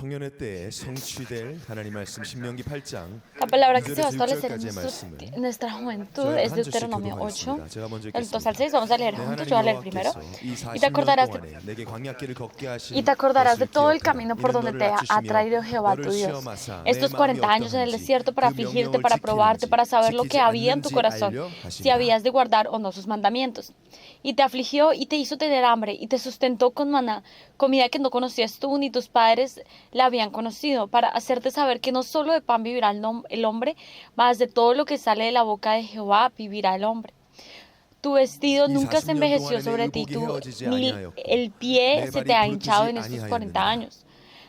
청년의 때에 성취될 하나님 말씀 신명기 8장 La palabra que se va a 2절에서 establecer 6절까지의 말씀을 en nuestra juventud 저희가 es 한 절씩 Deuteronomio 8, 교독하겠습니다. 제가 먼저 del 2 읽겠습니다. al 6. Vamos a leer 내 juntos. 하나님 Yo voy a leer primero. 여호와께서 이 Y te 40년 acordarás de, 동안에 내게 광야길을 걷게 하신 y te acordarás de 것을 todo el 기억하라. camino por 이는 donde 너를 te ha 낮추시며 traído Jehová tu 너를 Dios. 시험하사 내 Estos 마음이 40 años en el 어떠한지 desierto para 그 afligirte, 명령을 para probarte, para saber lo 지키는지 que había en tu 지키지 corazón, 않으려 si 하시니라. habías de guardar o no sus mandamientos. Y te afligió y te hizo tener hambre y te sustentó con maná, comida que no conocías tú ni tus padres la habían conocido, para hacerte saber que no solo de pan vivirá el hombre, mas de todo lo que sale de la boca de Jehová vivirá el hombre. Tu vestido nunca se envejeció sobre ti, ni el pie se te ha hinchado en estos 40 años.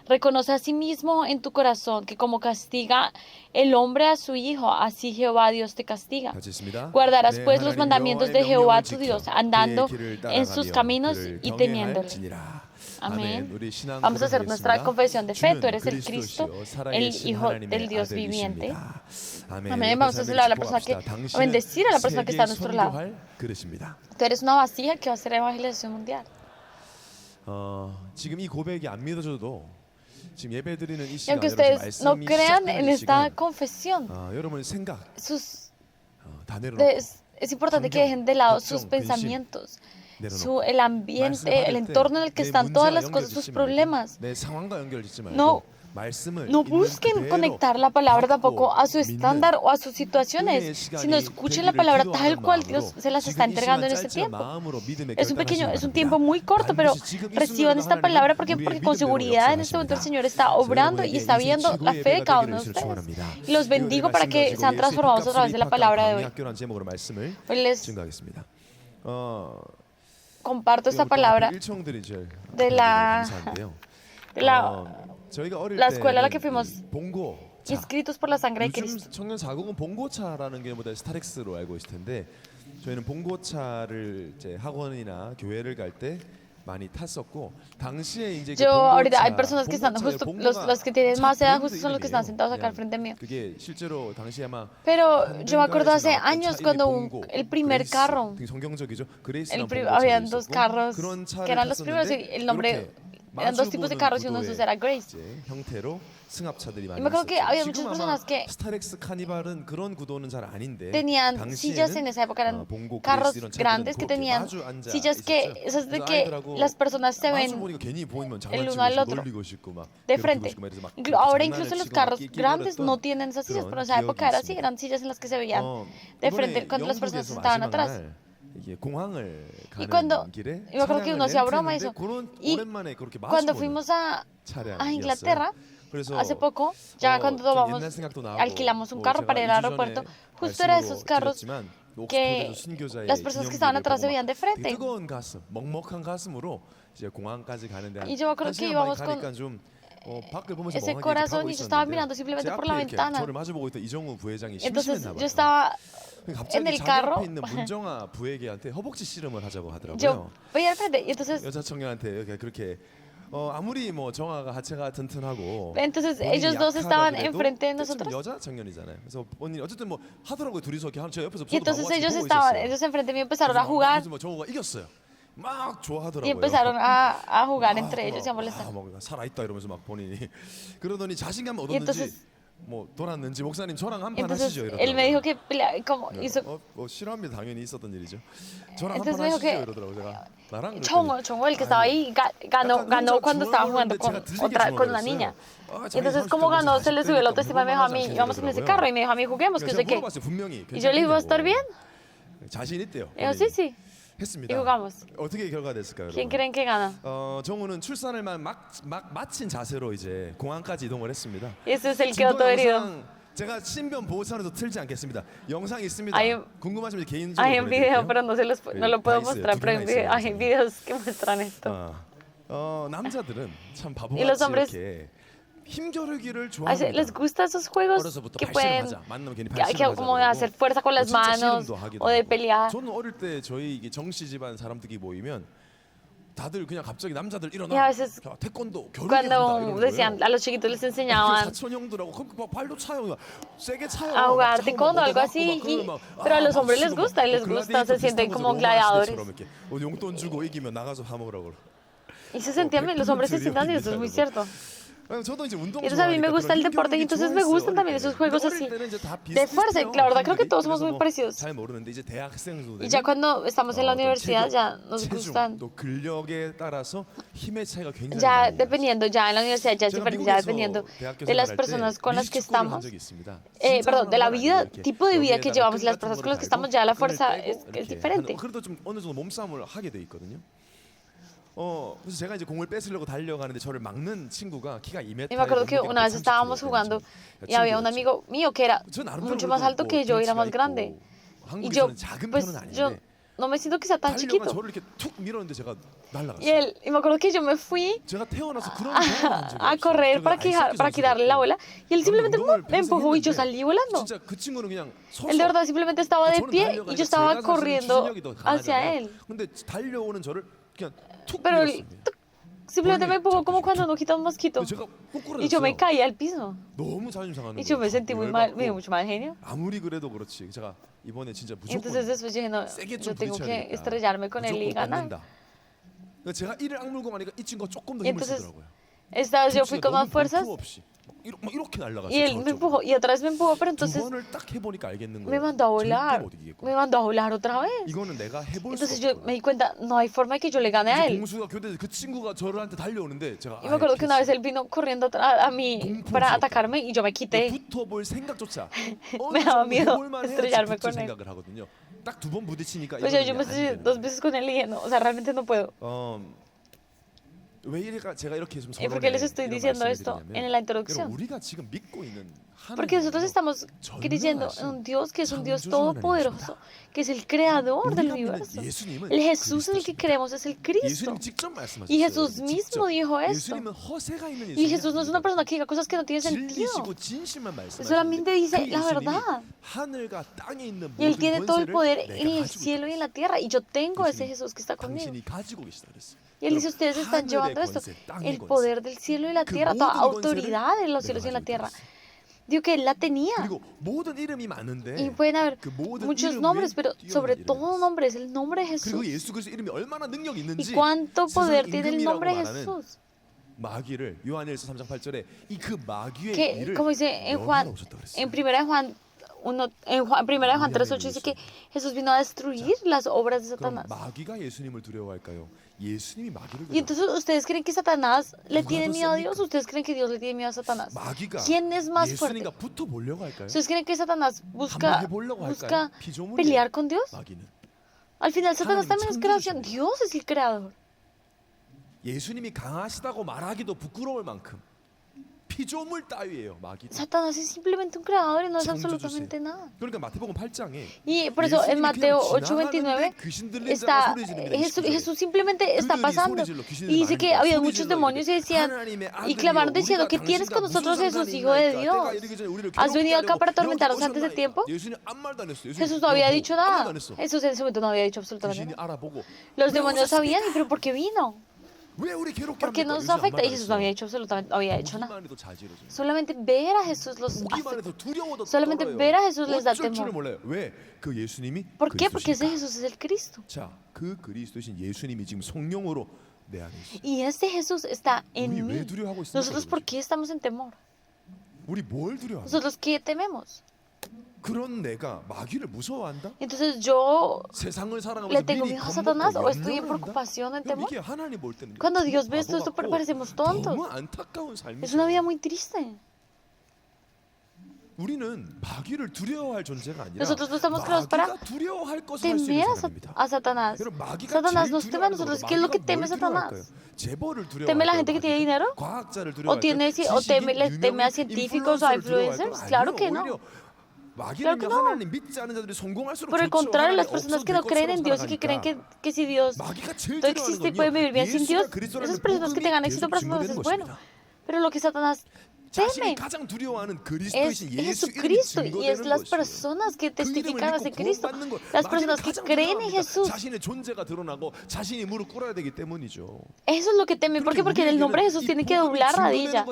Reconoce a sí mismo en tu corazón que como castiga el hombre a su hijo, así Jehová Dios te castiga. Guardarás pues los mandamientos de Jehová tu Dios, andando en sus caminos y temiéndole. Amén. Vamos a hacer nuestra confesión de fe. Tú eres el Cristo, el Hijo del Dios viviente. Amén. Vamos a hacer a la persona que a bendecir a la persona que está a nuestro lado. Tú eres una vasija que va a hacer evangelización mundial. 지금 이 고백이 안 믿어져도 지금 예배드리는 이 Y 시간 aunque ustedes no 말씀이 crean en 시작하는 esta 시간 confesión, 여러분의 생각 다 내려놓고 es importante que dejen de lado sus pensamientos, el ambiente, el entorno en el que están todas las cosas, sus problemas. 내 상황과 연결짓지 말고 No, 말씀을 no 있는 busquen 그대로 conectar la palabra tampoco 받고 a su estándar 믿는 o a sus situaciones, sino escuchen la palabra tal cual Dios se las está entregando en este tiempo. Es un pequeño, es un tiempo muy corto, pero reciban esta palabra porque con seguridad en este momento el Señor está obrando y está viendo la fe de cada uno de ustedes. Y los bendigo para que sean transformados a través de la palabra de hoy. Hoy les comparto esta palabra de la escuela a la que fuimos inscritos por la sangre de Cristo. 청년 자국은 봉고차라는 개념보다 스타렉스로 알고 있을 텐데 저희는 봉고차를 이제 학원이나 교회를 갈 때 많이 탔었고 당시에 이제 Yo ahorita hay personas que están justo los que tienen más edad justo son los que están sentados acá al frente mío. 그게 실제로 당시에 아마 Pero yo me acuerdo hace años cuando el primer carro, 성경적이죠. habían dos carros que eran los primeros y el nombre eran dos tipos de carros y uno de esos era Grace. 형태로 승합차들이 많이 Y me acuerdo que había 있었죠. muchas personas que 스타렉스 카니발은 그런 구도는 잘 아닌데 tenían sillas en esa época, eran carros grandes que tenían sillas que, esas de que las personas se ven el uno al otro de frente. Ahora incluso los carros grandes no tienen esas sillas, pero en esa época era así, eran sillas en las que se veían de frente cuando las personas estaban atrás. Y cuando, yo creo que uno hacía broma eso. Y cuando fuimos a Inglaterra, hace poco, ya cuando alquilamos un carro para ir al aeropuerto, justo era esos carros que las personas que estaban atrás se veían de frente. Y yo creo que íbamos con ese corazón y yo estaba mirando simplemente por la ventana. Entonces yo estaba en el carro. Yo veía al frente y entonces 아무리 뭐 정아가 하체가 튼튼하고 entonces ellos dos estaban enfrente de nosotros. 여자 청년이잖아요. 그래서 본인이 어쨌든 뭐 하더라고요. 둘이서 이렇게 저 옆에서 Y entonces ellos enfrente mío empezaron a jugar. 뭐 정아가 이겼어요. 막 좋아하더라고요. Y empezaron a jugar entre ellos y a molestar. 살아있다 이러면서 막 본인이 그러더니 자신감 얻었는지 뭐 돌았는지 목사님 저랑 한판 하시죠 이러더라고요. Él me dijo que como hizo 싫어합니다. 당연히 있었던 일이죠. 저랑 entonces 한판 me dijo 하시죠 que 이러더라고요. 제가 나랑 Chongo, el que estaba ahí, ganó cuando estaba jugando con una niña. Y entonces como ganó, se le subió la autoestima y me dijo a mí, íbamos en ese carro y me dijo a mí, juguemos, que sé qué. Y yo le dije, ¿va a estar bien? 자신 있대요. Y dijo, sí. 했습니다. Y jugamos. 어떻게 결과됐을까요? ¿Quién creen que gana? 정우는 출산을 막 마친 자세로 이제 공항까지 이동을 했습니다. Y ese es el que quedó todo herido. 제가 신변 보호차원에서 틀지 않겠습니다. 영상이 있습니다. 궁금하시면 개인적으로 hay un video, pero no lo puedo mostrar, pero hay videos que muestran esto. 남자들은 참 Y 바보같이 los hombres 이렇게 힘겨루기를 좋아합니다. les gustan esos juegos que pueden como de hacer fuerza con las manos o de pelear. 저는 어릴 때 저희 정씨 집안 사람들이 모이면 다들 그냥 갑자기 남자들 Y a 일어나 veces 태권도 cuando decían a los chiquitos les enseñaban 사촌형들하고 발도 차요 세게 차요 a jugar taekwondo o algo así, pero a los hombres les gusta, se sienten como gladiadores. 용돈 주고 이기면 나가서 사 먹으라고. Y se sentían bien, los hombres se sientan y eso es muy cierto. 저도 이제 운동 Y entonces a mí me 좋아하니까 gusta el 그런 deporte y 힘겨루기 entonces me 좋아했어요, gustan 어릴 también 때는. esos 근데 juegos 어릴 así 때는 이제 다 de fuerza. Y 비슷비슷해요, la verdad creo que 힘들이. todos somos 그래서 muy 뭐 parecidos. 잘 모르는데 이제 대학생도 Y ya 되면 cuando estamos en la 어떤 universidad 체격, ya nos 체중, gustan. 또 근력에 따라서 힘의 차이가 굉장히 Ya 많이 나요. dependiendo, ya en la universidad ya es 제가 diferente, ya 미국에서 dependiendo 대학교 de las 생활할 때 personas con las que 미식축구를 한 estamos. 적이 있습니다. 진짜 Perdón, de 하는 la 건 아니고 vida, 이렇게 tipo de vida que 여기에다가 llevamos 끈 las 같은 personas 거를 con las que 달고 estamos, ya la 끈을 fuerza 떼고 es 이렇게 diferente. 하는, 그래도 좀 어느 정도 몸싸움을 하게 돼 있거든요. 그래서 제가 이제 공을 뺏으려고 달려가는데 저를 막는 친구가 키가 2m. Y me acuerdo que una vez estábamos jugando y había un amigo mío que era mucho más alto que yo y era más grande. Y yo, pues, yo no me siento que sea tan 달려가 chiquito. 저를 이렇게 툭 밀었는데 제가 날아갔어요. Y me acuerdo que yo me fui 제가 태어나서 그런 경험을 한 적이 a 없어요. correr 제가 아이스하키 para quitarle la 선수였고 bola y él 저는 simplemente 운동을 me 평생 empujó y yo 했는데 salí volando. 진짜 그 친구는 그냥 서서 Él de verdad simplemente estaba de 저는 pie y 달려가니까 yo estaba 제가 사실은 corriendo 추진력이 더 hacia 강하잖아요. él. 근데 달려오는 저를 그냥 툭 Pero él 밀었습니다. simplemente me empujó como cuando no quita un mosquito. 근데 제가 Y yo me 꼬꾸라졌어요. caí al piso. 너무 자존심 상하는 Y yo me 거예요. sentí muy mal, me dio 열받고 mucho mal genio. 아무리 그래도 그렇지 제가 이번에 진짜 Y entonces 무조건 después yo dije, no, 세게 yo 좀 tengo 부딪혀야 que 되겠다. estrellarme con él y 무조건 ganar. 뺏는다. 그러니까 제가 이를 악물고 가니까 이 친구가 조금 더 Y 힘을 entonces, 쓰더라고요. esta vez yo fui 툭치가 con más 너무 fuerzas 볼품 없이 막 이렇게 날아갔어요. y él me empujó y otra vez me empujó, pero 두 entonces 번을 딱 해보니까 알겠는 me 거예요. mandó a volar. 절대 못 이기겠구나. Me mandó a volar otra vez. 이거는 내가 해볼 수 Entonces yo 없구나. me di cuenta, no hay forma de que yo le gane a 이제 él. 공수가 교대에서 그 친구가 저한테 달려오는데 제가 Y me acuerdo que una vez él vino corriendo a mí para atacarme y yo me quité. 붙어볼 생각조차 Me daba miedo 해볼만 해야지 estrellarme 붙을 con él. 생각을 하거든요. 딱 두 번 부딪히니까 Pues yo 이거는 me 안 estrellé 되는 2 거예요. veces con él y dije, no, o sea, realmente no puedo. 왜 이래가 제가 이렇게 좀 ¿Y por qué les estoy diciendo esto en la introducción? 우리가 지금 믿고 있는 Porque nosotros estamos creyendo en un Dios que es un Dios todopoderoso, que es el creador del universo. El Jesús en el que creemos es el Cristo. 예수님 직접 말씀하셨어요. Y Jesús mismo dijo esto. 예수님은 허세가 있는 Y 예수님이 Jesús no es una 아닙니다. persona que diga cosas que no tienen sentido. 진리시고 진실만 말씀하시는데 Solamente dice 그 la 예수님이 verdad. 하늘과 땅에 있는 Y Él 모든 tiene todo el 권세를 poder 내가 en el 가지고 cielo y 있다. en la tierra. Y yo tengo ese 예수님, Jesús que está conmigo. 당신이 가지고 계시다 그랬어요. Y Él dice, ustedes están llevando esto, el poder del cielo y la tierra, toda autoridad en los cielos y en la tierra. Digo que Él la tenía. 그리고 모든 이름이 많은데 Y pueden haber 그 모든 muchos 이름 nombres, 위에 pero 뛰어난 sobre 이름이 todo 있어요. nombre es el nombre de 그리고 Jesús. 예수 그리스도 이름이 얼마나 능력이 Y 있는지 cuánto poder 세상 tiene el 임금이라고 nombre de 말하는 Jesús. 마귀를 요한일서 3장 8절에 이 그 마귀의 Que, 일을 como dice en 명하러 Juan, 오셨다 그랬어요. en primera de Juan 1, en primera de Juan 3:8 dice que Jesús vino a destruir las obras de 그럼 Satanás. 마귀가 예수님을 두려워할까요? 예수님이 마귀를 Y entonces, ¿ustedes creen que Satanás le ¿Nuga tiene 더 miedo a 셉니까? Dios o ustedes creen que Dios le tiene miedo a Satanás? 마귀가 ¿Quién es más fuerte? 예수님과 붙어 보려고 할까요? ¿Ustedes creen que Satanás busca, 한번 해보려고 busca 할까요? 피조물이에요. pelear con Dios? 마귀는 Al final Satanás 하나님은 también es creación. 창조주시네. Dios es el creador. 예수님이 강하시다고 말하기도 부끄러울 만큼 피조물 따위예요. 마귀. Satanás es simplemente un creador y no es 창조주세요. absolutamente nada. 그러니까 마태복음 8장에 Y por eso en Mateo 8:29 está Jesús simplemente está pasando y dice que había muchos demonios y decían y clamaron diciendo ¿qué tienes con nosotros Jesús, hijo de Dios? ¿Has venido acá para atormentarnos antes de tiempo? Jesús no había dicho nada. Jesús en ese momento no había dicho absolutamente nada. Los demonios sabían, pero ¿por qué vino? ¿Por qué nos afecta? Y Jesús no había hecho absolutamente, no había hecho nada. Solamente ver a Jesús los afecta. Solamente ver a Jesús les da temor. 왜? 그 예수님이 ¿Por qué? Porque ese 그리스도시니까. Jesús es el Cristo. 자, 그 그리스도신 예수님이 지금 성령으로 내 안에 있어. Y este Jesús está en 우리 mí. 왜 두려워하고 있습니까? Nosotros, ¿por qué estamos en temor? 우리 뭘 두려워하는? Nosotros, ¿qué tememos? 그런 내가 마귀를 무서워한다? Entonces yo 세상을 살아가면서 le tengo 미리 miedo a 겁먹고 Satanás o estoy en 염려를 한다? preocupación, en temor. 이게 하나님 볼 때는 Cuando Dios ve esto, 바보 같고 parecemos tontos. 너무 안타까운 삶이죠. Es una vida muy triste. 우리는 마귀를 두려워할 존재가 아니라 Nosotros no estamos creados para 마귀가 두려워할 것을 할 수 temer 있는 사람입니다. a Satanás. 여러분, 마귀가 Satanás 제일 nos teme a 두려워하는 nosotros. 거예요. ¿Qué es lo que 마귀가 teme 뭘 Satanás? 두려워할까요? 재벌을 ¿Teme la gente que tiene dinero? 과학자를 ¿O 두려워할까요? le teme a científicos o a influencers? Claro que no. 마귀는 que no. 하나님 믿지 않는 자들이 성공할수록 Por el 좋죠. contrario, las 하나님 personas 없어도 que no 될 creen en 것처럼 Dios y que creen 살아가니까. que si Dios 마귀가 제일 no existe y 두려워하는 pueden vivir bien sin 예수가 Dios, 그리스도라는 esas personas que tengan 복음이 éxito 계속 para sus 증거되는 es bueno. 것입니다. Pero lo que Satanás 자신이 teme 가장 두려워하는 es 그리스도이신 예수 이름이 Jesucristo y es 증거되는 las 것이에요. personas que 그 이름을 testifican 믿고 hacia Cristo, 구원받는 것, las 마귀는 personas que 가장 creen en 두려워합니다. Jesús. 자신의 존재가 드러나고 자신이 무릎 꿇어야 되기 때문이죠. Eso es lo que teme. ¿Por qué? Porque en el nombre de Jesús tiene que doblar rodilla.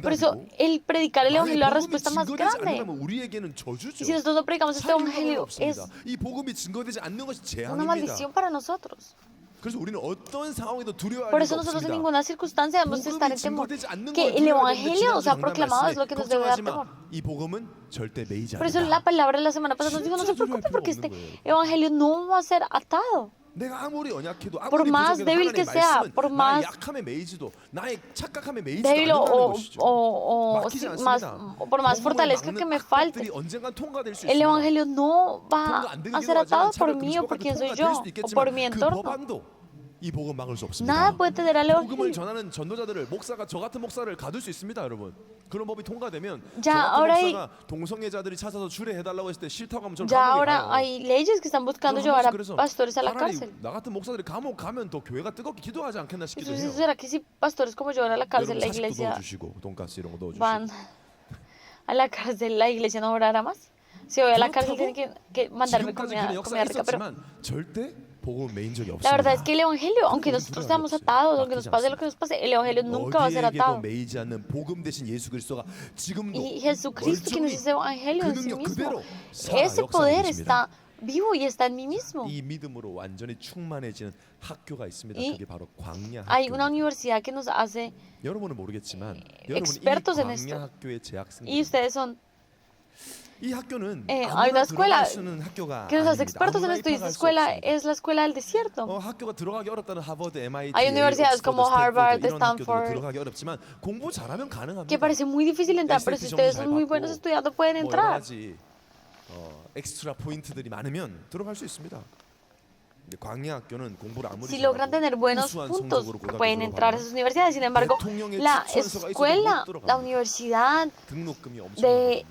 Por eso, el predicar el evangelio es la respuesta más grande. 우리에게는 Y 저주죠. si nosotros no predicamos este evangelio, es 이 복음이 증거되지 않는 것이 una 재앙입니다. maldición para nosotros. 그래서 우리는 어떤 상황에도 두려워할 Por 이유가 eso nosotros en 없습니다. ninguna circunstancia debemos de estar 복음이 en temor. 증거되지 않는 Que 걸 el 두려워야 되는데 evangelio, o 지난주 sea, 강단 proclamado es 말씀에 lo que nos debe dar 걱정하지 temor. 마. 이 복음은 절대 매이지 Por eso 않는다. la palabra de la semana pasada nos dijo, no se 진짜 두려워할 preocupe porque 필요가 este 없는 거예요. evangelio no va a ser atado. 내가 아무리 연약해도 Por 아무리 más 부족해도 débil 하나님의 que sea, 말씀은 por 나의 más 약함에 매이지도 나의 착각함에 매이지도 débil 않는다는 것이죠. sí, 막히지 más, 않습니다. por más 복음을 fortaleza 막는 que me falte, 악법들이 언젠간 통과될 수 el 있습니다. evangelio no va 통과 안 되기도 a ser 하지만 atado por 차라리 mí o por 금시법까지 quién soy 통과될 yo 수도 o 있겠지만 por mi 그 entorno. 법안도 이 복음 막을 수 Nada 없습니다. puede tener al 복음을 evangelio. 전하는 전도자들을 목사가 저 같은 목사를 가둘 수 있습니다, 여러분. 그런 법이 통과되면 저 Ya, 같은 ahora 목사가 동성애자들이 찾아서 주례해달라고 했을 때 싫다고 하면 저를 Ya 감옥에 ahora 가요. hay leyes que están buscando llevar a 그래서 pastores a la 차라리 cárcel. 나 같은 목사들이 감옥 가면 더 교회가 뜨겁게 기도하지 않겠나 싶기도 Entonces, 해요. ¿será que si pastores como yo van a la cárcel, 여러분 la 사식도 iglesia 넣어주시고 돈가스 이런 거 넣어주시고. van a la cárcel, la iglesia no orará más? Si voy a la cárcel, tienen que mandarme 지금까지 comida, 그런 역사가 comida rica. Pero 있었지만 절대 복음 메인 적이 la verdad es 없습니다. que el evangelio, aunque nosotros seamos atados, aunque nos pase lo que nos pase, el evangelio nunca va a ser 어디에게도 atado. 매이지 않는 복음 대신 예수 그리스도가 지금도 Y Jesucristo, quien es ese evangelio 그 en sí 능력 mismo, 그대로 살아 ese 역사하고 poder 계십니다. está vivo y está en mí mismo. 이 믿음으로 완전히 충만해지는 학교가 있습니다. Y 그게 바로 광야 hay una 학교. universidad que nos hace, 여러분은 모르겠지만 여러분은 이 expertos en esto. 광야 학교의 y 재학생들. ustedes son 이 학교는 hay 아무나 una escuela 들어갈 수 있는 학교가 que nos hace 아닙니다. expertos en 아무나 esto y esta 입학할 수 escuela 없습니다. es la escuela del desierto. 학교가 들어가기 어렵다는 하버드, MIT, Hay universidades como Harvard, 이런 학교도 Stanford, 들어가기 어렵지만 공부 잘하면 가능합니다. que parece muy difícil entrar, pero si SAT ustedes 잘 son muy 받고 buenos estudiando pueden 뭐 여러 entrar. 가지 엑스트라 포인트들이 많으면 들어갈 수 있습니다. 근데 광야 학교는 공부를 아무리 Si logran tener buenos 우수한 puntos, 성적으로 고등학교 pueden entrar a 들어가면 esas universidades. Sin embargo, 대통령의 la 추천서가 있어도 escuela, 못 들어갑니다. la universidad 등록금이 엄청 de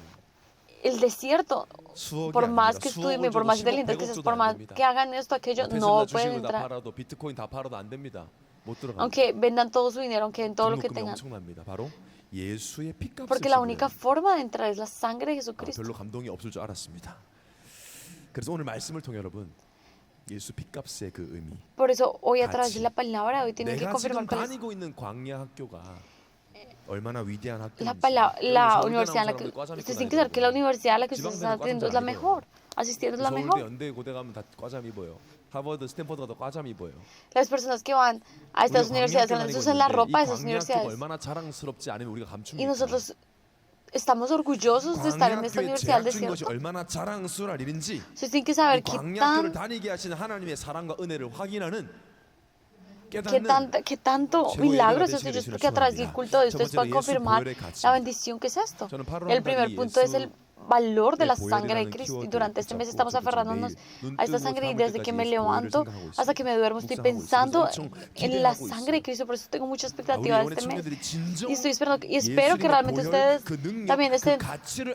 el desierto, 수억이 por más 아닙니다. que 수억을 estudien, por 줘도 más 10억, inteligentes que 100억 sean, 줘도 por 안 más 됩니다. que hagan esto, aquello, 테슬라 no 주식을 pueden 다 entrar. 팔아도 비트코인 다 팔아도 안 됩니다. 못 들어갑니다. Aunque vendan todo su dinero, aunque den todo lo que 등록금이 tengan. 엄청납니다. 바로 예수의 피값을 Porque la 지불해야 única 됩니다. forma de entrar es la sangre de 별로 Jesucristo. 감동이 없을 줄 알았습니다. 그래서 오늘 말씀을 통해 여러분 예수 피값의 그 의미, Por eso, hoy a través 같이 de la palabra, hoy tienen que 내가 confirmar 지금 cuál es 다니고 있는 광야 학교가 얼마나 위대한 학교인지. la universidad a la que ustedes tienen que saber que la universidad a la que ustedes están atendiendo es la mejor, asistiendo es la 서울대, mejor. 연대, 고대 가면 다 과잠 입어요. 하버드, 스탠퍼드 가도 과잠 입어요. Las personas que van a estas 우리가 universidades, 광야 학교 estos usan la 다니고 ropa de 있는데 esas 이 광야 학교가 universidades. 얼마나 자랑스럽지 않으면 우리가 Y 감춥니까? nosotros estamos orgullosos de estar en esta 광야 학교에 universidad del 재학 중 것이 desierto. 얼마나 자랑스러운 일인지 Ustedes tienen que saber 이 광야 학교를 다니게 하시는 하나님의 사랑과 은혜를 확인하는 깨닫는 qué tanto 최고의 milagro 예배가 es esto. Yo 되시기를 espero que a través del 축원합니다. culto de 첫 ustedes puedan 번째로 예수 confirmar 보혈의 가치. la bendición que es esto. 저는 8월 El primer 한 달이 punto es el valor de la 보혈이라는 sangre de Cristo. Y durante este mes estamos aferrándonos a esta sangre y desde que me levanto hasta que me duermo estoy pensando en la sangre de Cristo. Por eso tengo mucha expectativa de este mes. Y estoy esperando y espero que realmente ustedes también estén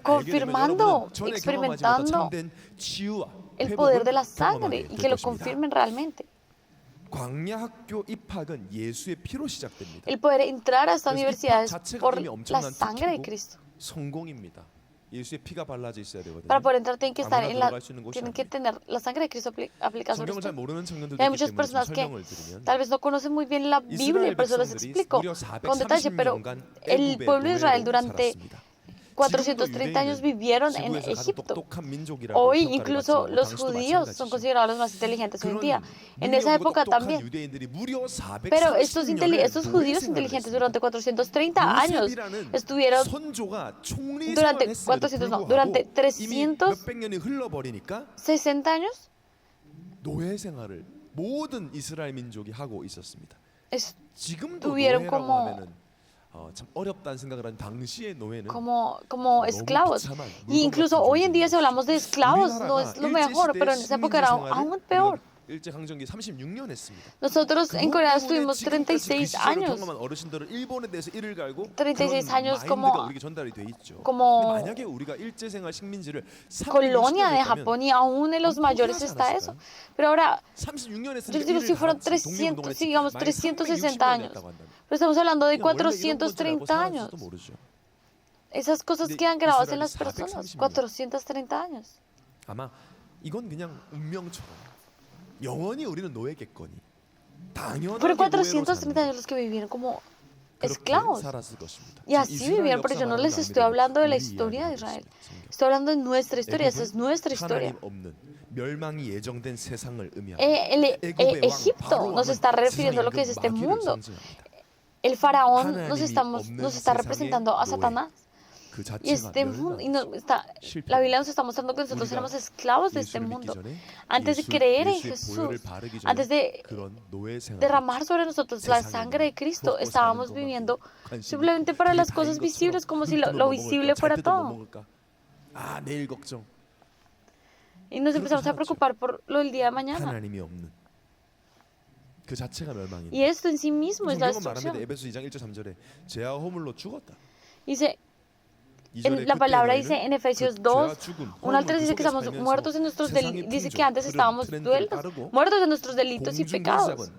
confirmando, experimentando el poder de la sangre y que lo confirmen realmente. 광야 학교 입학은 예수의 피로 시작됩니다. El poder entrar a estas 그래서 universidades 입학 자체가 por 이미 la 엄청난 sangre de 특혜고 Cristo. 성공입니다. 예수의 피가 발라져 있어야 되거든요. Para poder entrar tienen que estar 아무나 en la, 들어갈 수 있는 곳이 tienen que 아닙니다. tener la sangre de Cristo aplicada sobre 성경을 잘 usted. 모르는 청년들도 Hay 있기 muchas 때문에 좀 personas que 설명을 드리면 tal vez no conocen muy bien la Biblia, y por eso les 이스라엘 explico 백성들이 con detalle, pero 무려 430년간 el pueblo de Israel durante 살았습니다. 430 años vivieron en 지구에서 가장 Egipto. 똑똑한 민족이라고 Hoy 평가를 incluso 받지만 los 당시도 judíos son 마찬가지죠. considerados los más inteligentes hoy en día. 그런 En esa 능력으로 época 똑똑한 también. 유대인들이 무려 Pero estos 430년을 estos judíos 노예 inteligentes 생활을 durante 430 años 요셉이라는 estuvieron 선조가 총리 durante 생활을 400 no, 했음에도 durante 불구하고 이미 360 몇백 년이 흘러버리니까 años 노예 생활을 모든 이스라엘 민족이 하고 있었습니다. 지금도 estuvieron 노예라고 como 하면은 참 어렵다는 생각을 하는 당시의 노예는 como esclavos. Y incluso hoy en día si hablamos de esclavos no es lo mejor, pero en esa época era aún peor. 일제 강점기 36년 했습니다. Nosotros en Corea estuvimos 지금까지 그 36 시절을 años. 경험한 어르신들은 일본에 대해서 이를 갈고 36 años 그런 como- 마인드가 우리에게 전달이 돼 있죠. como 근데 만약에 우리가 일제 생활 식민지를 Colonia de Japón y aún en los mayores está eso. Pero ahora, 36년 yo les digo si fueron 300, digamos 360 años. Pero estamos hablando de 430 años. Esas cosas quedan grabadas en las personas. 430 años. 아마 이건 그냥 운명처럼 영원히 우리는 노예겠거니 당연하게 Fueron 노예로 430 사는 años los que vivieron como 그렇게 esclavos. 살았을 것입니다. Y así vivieron, pero yo no les estoy hablando de la historia de Israel. Estoy hablando de nuestra historia, esa es nuestra historia. 하나님 없는 멸망이 예정된 세상을 의미합니다. El Egipto nos está refiriendo a lo que es este mundo. El faraón nos está representando a Satanás. 그 Y este mundo, la Biblia nos está mostrando que nosotros éramos esclavos de este mundo. Antes de creer en Jesús, antes de derramar sobre nosotros la sangre de Cristo, estábamos viviendo simplemente para las cosas visibles, como si lo visible fuera todo. 아, 내일 걱정. Y nos empezamos a preocupar por lo del día de mañana. 하나님이 없는 그 자체가 멸망이다. Y esto en sí mismo es la 성경은 말합니다. destrucción. 에베소 2장 1절 3절에 죄와 허물로 죽었다. Dice, la palabra dice en Efesios 2, 1 al 3 dice que estamos muertos en nuestros delitos, dice que antes estábamos muertos en nuestros delitos y pecados.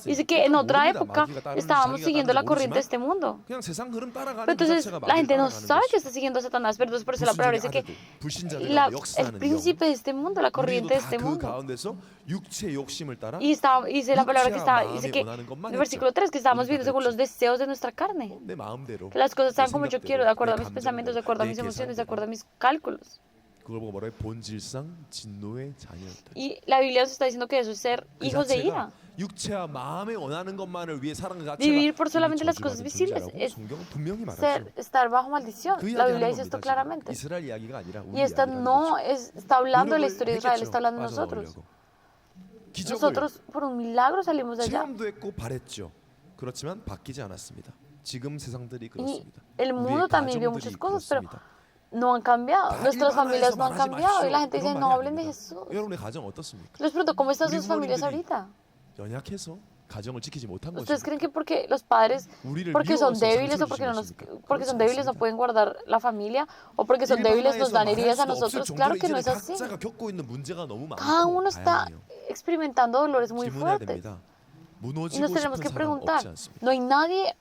Dice que en otra época estábamos siguiendo la corriente de este mundo. Pero entonces la gente no sabe que está siguiendo a Satanás, pero entonces por eso la palabra dice que el príncipe de este mundo, la corriente de este mundo. Y dice la palabra que está, dice que en el versículo 3 que estábamos viviendo según los deseos de nuestra carne. Que las cosas sean como yo quiero, de acuerdo a mis pensamientos, de acuerdo a mis emociones, de acuerdo a mis cálculos. 그걸 보고 뭐라고 본질상 진노의 자녀였다. Y la Biblia nos está diciendo que eso es ser hijos de ira. 육체와 마음에 원하는 것만을 위해 살아가는 자체가 Vivir por solamente las cosas visibles es 성경은 분명히 말하죠. estar bajo maldición. 그 La Biblia 이야기하는 dice esto 겁니다. claramente. 이스라엘 이야기가 아니라 우리 Y esta 이야기라는 no 거죠. está hablando de la historia de Israel, 노력을 está hablando de 했겠죠. nosotros. 빠져나오려고. 기적을 Nosotros por un milagro salimos de allá. 체험도 했고 바랬죠. 그렇지만 바뀌지 않았습니다. 지금 세상들이 Y 그렇습니다. el mundo 우리의 también vio 가정들이 muchas cosas, pero 그렇습니다. no han cambiado. Nuestras familias no han 말하지 cambiado. Y la 마십시오. gente dice, 그런 no 말이 hablen de 아닙니다. Jesús. 여러분의 가정 어떻습니까? Les pregunto, ¿cómo están 우리 sus familias 부모님들이 ahorita? 연약해서 가정을 지키지 못한 ¿Ustedes 것입니까? creen que porque los padres, porque son débiles o porque son débiles no pueden guardar la familia o porque son débiles nos dan heridas a nosotros? Claro que no es así. 각자가 겪고 있는 문제가 너무 Cada 많고 uno está 다양해요. experimentando dolores muy 질문해야 fuertes. 됩니다. Y 무너지고 nos tenemos 싶은 que 사람 preguntar, 없지 않습니까? no hay nadie